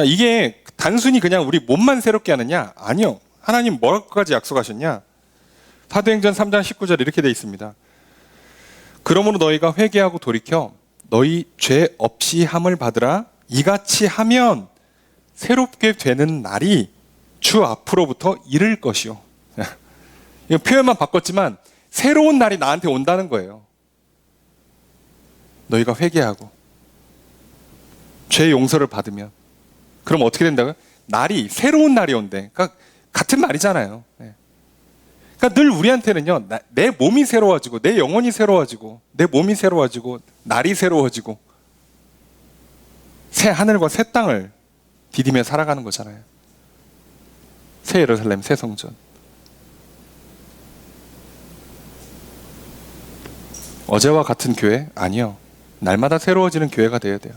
이게 단순히 그냥 우리 몸만 새롭게 하느냐? 아니요. 하나님 뭐라고까지 약속하셨냐? 사도행전 3장 19절 이렇게 되어 있습니다. 그러므로 너희가 회개하고 돌이켜 너희 죄 없이 함을 받으라. 이같이 하면 새롭게 되는 날이 주 앞으로부터 이를 것이요. 이 표현만 바꿨지만 새로운 날이 나한테 온다는 거예요. 너희가 회개하고 죄 용서를 받으면, 그럼 어떻게 된다고요? 새로운 날이 온대. 그러니까 같은 말이잖아요. 그러니까 늘 우리한테는요, 내 몸이 새로워지고 내 영혼이 새로워지고 내 몸이 새로워지고 날이 새로워지고 새 하늘과 새 땅을 디디며 살아가는 거잖아요. 새 예루살렘, 새 성전. 어제와 같은 교회? 아니요. 날마다 새로워지는 교회가 되어야 돼요.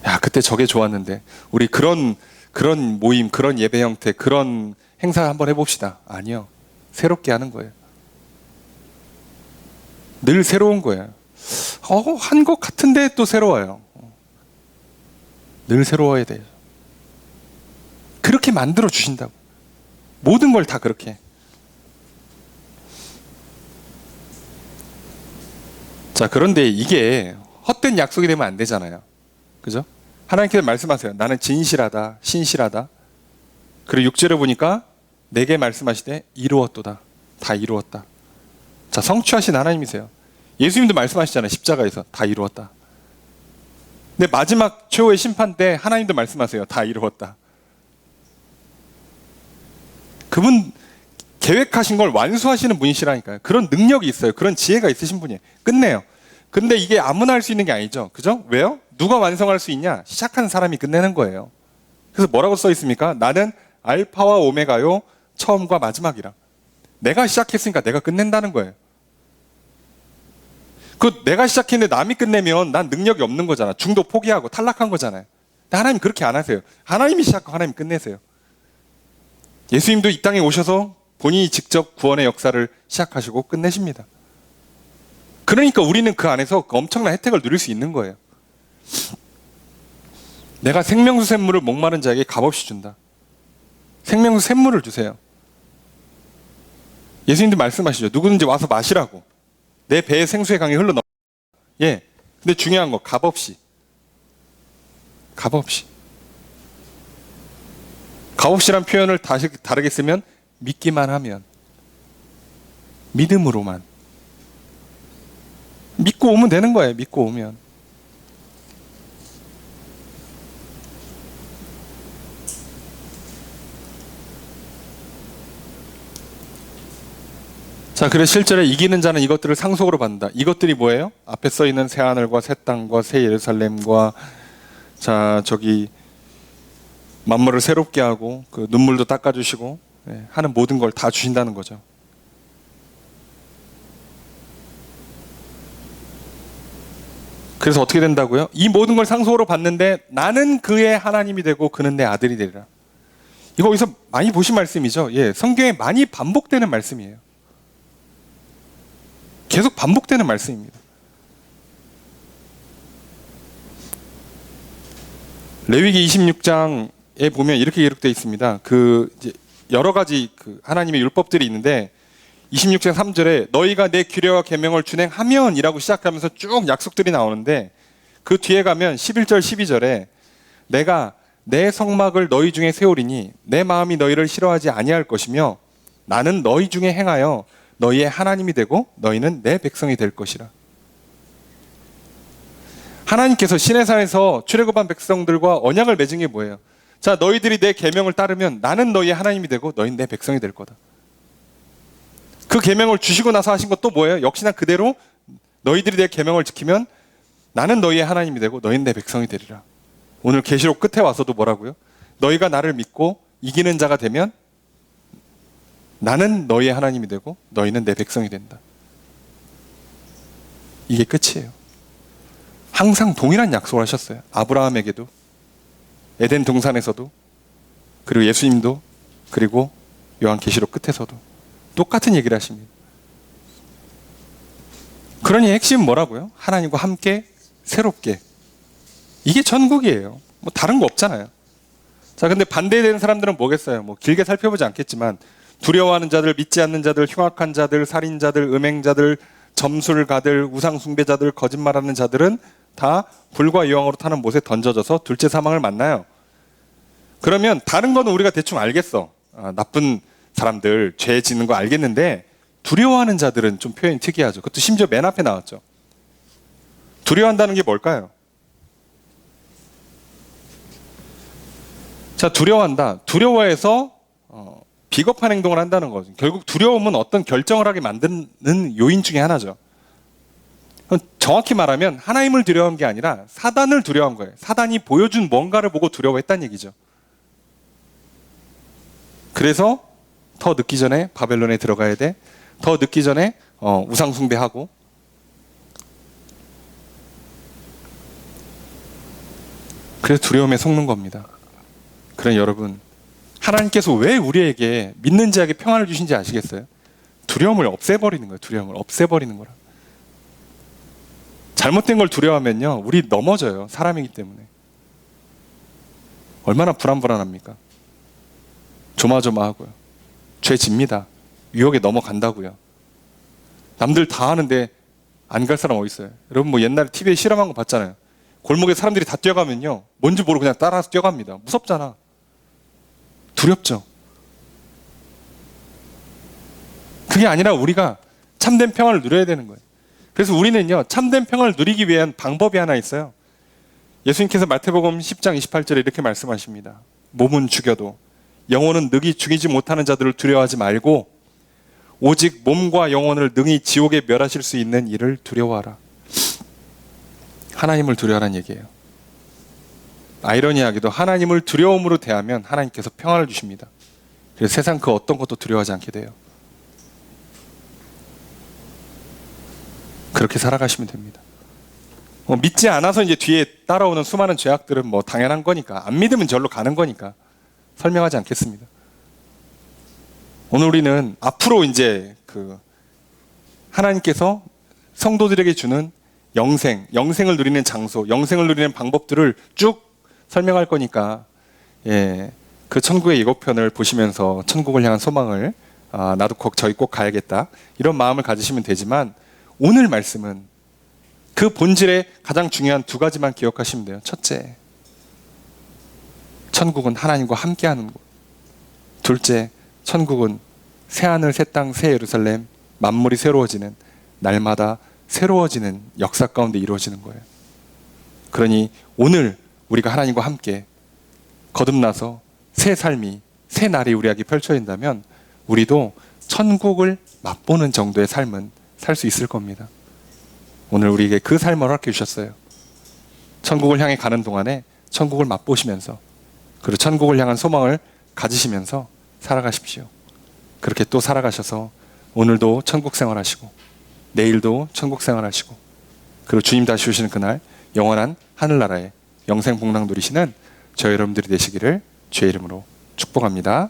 야, 그때 저게 좋았는데 우리 그런 모임, 그런 예배 형태, 그런 행사 한번 해봅시다. 아니요. 새롭게 하는 거예요. 늘 새로운 거예요. 한 것 같은데 또 새로워요. 늘 새로워야 돼요. 그렇게 만들어 주신다고. 모든 걸 다 그렇게. 자, 그런데 이게 헛된 약속이 되면 안 되잖아요. 그죠? 하나님께서 말씀하세요. 나는 진실하다, 신실하다. 그리고 6절에 보니까 내게 말씀하시되 이루었도다. 다 이루었다. 자, 성취하신 하나님이세요. 예수님도 말씀하시잖아요. 십자가에서 다 이루었다. 근데 마지막 최후의 심판 때 하나님도 말씀하세요. 다 이루었다. 그분 계획하신 걸 완수하시는 분이시라니까요. 그런 능력이 있어요. 그런 지혜가 있으신 분이에요. 끝내요. 근데 이게 아무나 할 수 있는 게 아니죠. 그죠? 왜요? 누가 완성할 수 있냐? 시작하는 사람이 끝내는 거예요. 그래서 뭐라고 써 있습니까? 나는 알파와 오메가요, 처음과 마지막이라. 내가 시작했으니까 내가 끝낸다는 거예요. 내가 시작했는데 남이 끝내면 난 능력이 없는 거잖아. 중도 포기하고 탈락한 거잖아요. 근데 하나님 그렇게 안 하세요. 하나님이 시작하고 하나님 끝내세요. 예수님도 이 땅에 오셔서 본인이 직접 구원의 역사를 시작하시고 끝내십니다. 그러니까 우리는 그 안에서 엄청난 혜택을 누릴 수 있는 거예요. 내가 생명수 샘물을 목마른 자에게 값없이 준다. 생명수 샘물을 주세요. 예수님도 말씀하시죠. 누구든지 와서 마시라고. 내 배에 생수의 강이 흘러넘어. 예. 근데 중요한 거 값없이. 값없이. 값없이란 표현을 다시 다르게 쓰면 믿기만 하면, 믿음으로만. 믿고 오면 되는 거예요. 믿고 오면. 자, 그래서 실제로 이기는 자는 이것들을 상속으로 받는다. 이것들이 뭐예요? 앞에 써 있는 새 하늘과 새 땅과 새 예루살렘과 만물을 새롭게 하고 그 눈물도 닦아주시고 하는 모든 걸 다 주신다는 거죠. 그래서 어떻게 된다고요? 이 모든 걸 상속으로 받는데 나는 그의 하나님이 되고 그는 내 아들이 되리라. 이거 어디서 많이 보신 말씀이죠? 예, 성경에 많이 반복되는 말씀이에요. 계속 반복되는 말씀입니다. 레위기 26장에 보면 이렇게 기록되어 있습니다. 이제 여러 가지 하나님의 율법들이 있는데 26장 3절에 너희가 내 규례와 계명을 준행하면이라고 시작하면서 쭉 약속들이 나오는데 그 뒤에 가면 11절 12절에 내가 내 성막을 너희 중에 세우리니 내 마음이 너희를 싫어하지 아니할 것이며 나는 너희 중에 행하여 너희의 하나님이 되고 너희는 내 백성이 될 것이라. 하나님께서 시내산에서 출애굽한 백성들과 언약을 맺은 게 뭐예요? 자, 너희들이 내 계명을 따르면 나는 너희의 하나님이 되고 너희는 내 백성이 될 거다. 그 계명을 주시고 나서 하신 것도 뭐예요? 역시나 그대로 너희들이 내 계명을 지키면 나는 너희의 하나님이 되고 너희는 내 백성이 되리라. 오늘 계시록 끝에 와서도 뭐라고요? 너희가 나를 믿고 이기는 자가 되면 나는 너희의 하나님이 되고 너희는 내 백성이 된다. 이게 끝이에요. 항상 동일한 약속을 하셨어요. 아브라함에게도, 에덴 동산에서도, 그리고 예수님도, 그리고 요한계시록 끝에서도 똑같은 얘기를 하십니다. 그러니 핵심은 뭐라고요? 하나님과 함께 새롭게. 이게 천국이에요. 뭐 다른 거 없잖아요. 자, 근데 반대되는 사람들은 뭐겠어요? 뭐 길게 살펴보지 않겠지만 두려워하는 자들, 믿지 않는 자들, 흉악한 자들, 살인자들, 음행자들, 점술가들, 우상숭배자들, 거짓말하는 자들은 다 불과 유황으로 타는 못에 던져져서 둘째 사망을 만나요. 그러면 다른 거는 우리가 대충 알겠어. 나쁜 사람들, 죄 짓는 거 알겠는데 두려워하는 자들은 좀 표현이 특이하죠. 그것도 심지어 맨 앞에 나왔죠. 두려워한다는 게 뭘까요? 자, 두려워한다. 두려워해서 비겁한 행동을 한다는 거죠. 결국 두려움은 어떤 결정을 하게 만드는 요인 중에 하나죠. 정확히 말하면 하나님을 두려워한 게 아니라 사단을 두려워한 거예요. 사단이 보여준 뭔가를 보고 두려워했다는 얘기죠. 그래서 더 늦기 전에 바벨론에 들어가야 돼. 더 늦기 전에 우상 숭배하고. 그래서 두려움에 속는 겁니다. 그러니 여러분, 하나님께서 왜 우리에게 믿는 자에게 평안을 주신지 아시겠어요? 두려움을 없애버리는 거예요. 두려움을 없애버리는 거라. 잘못된 걸 두려워하면요, 우리 넘어져요. 사람이기 때문에. 얼마나 불안합니까? 조마조마하고요. 죄 집니다. 유혹에 넘어간다고요. 남들 다 하는데 안 갈 사람 어디 있어요? 여러분 뭐 옛날에 TV에 실험한 거 봤잖아요. 골목에 사람들이 다 뛰어가면요, 뭔지 모르고 그냥 따라서 뛰어갑니다. 무섭잖아. 두렵죠. 그게 아니라 우리가 참된 평안을 누려야 되는 거예요. 그래서 우리는요, 참된 평안을 누리기 위한 방법이 하나 있어요. 예수님께서 마태복음 10장 28절에 이렇게 말씀하십니다. 몸은 죽여도 영혼은 능히 죽이지 못하는 자들을 두려워하지 말고 오직 몸과 영혼을 능히 지옥에 멸하실 수 있는 이를 두려워하라. 하나님을 두려워하라는 얘기예요. 아이러니하게도 하나님을 두려움으로 대하면 하나님께서 평안을 주십니다. 그래서 세상 그 어떤 것도 두려워하지 않게 돼요. 그렇게 살아가시면 됩니다. 믿지 않아서 이제 뒤에 따라오는 수많은 죄악들은 뭐 당연한 거니까, 안 믿으면 절로 가는 거니까 설명하지 않겠습니다. 오늘 우리는 앞으로 이제 하나님께서 성도들에게 주는 영생을 누리는 장소, 영생을 누리는 방법들을 쭉 설명할 거니까, 그 천국의 예고편을 보시면서 천국을 향한 소망을, 나도 저기 꼭 가야겠다, 이런 마음을 가지시면 되지만, 오늘 말씀은 그 본질의 가장 중요한 두 가지만 기억하시면 돼요. 첫째, 천국은 하나님과 함께하는 곳. 둘째, 천국은 새하늘, 새 땅, 새 예루살렘, 만물이 새로워지는, 날마다 새로워지는 역사 가운데 이루어지는 거예요. 그러니 오늘 우리가 하나님과 함께 거듭나서 새 삶이, 새 날이 우리에게 펼쳐진다면 우리도 천국을 맛보는 정도의 삶은 살 수 있을 겁니다. 오늘 우리에게 그 삶을 허락해 주셨어요. 천국을 향해 가는 동안에 천국을 맛보시면서, 그리고 천국을 향한 소망을 가지시면서 살아가십시오. 그렇게 또 살아가셔서 오늘도 천국 생활하시고 내일도 천국 생활하시고, 그리고 주님 다시 오시는 그날 영원한 하늘나라의 영생복락 누리시는 저 여러분들이 되시기를 주의 이름으로 축복합니다.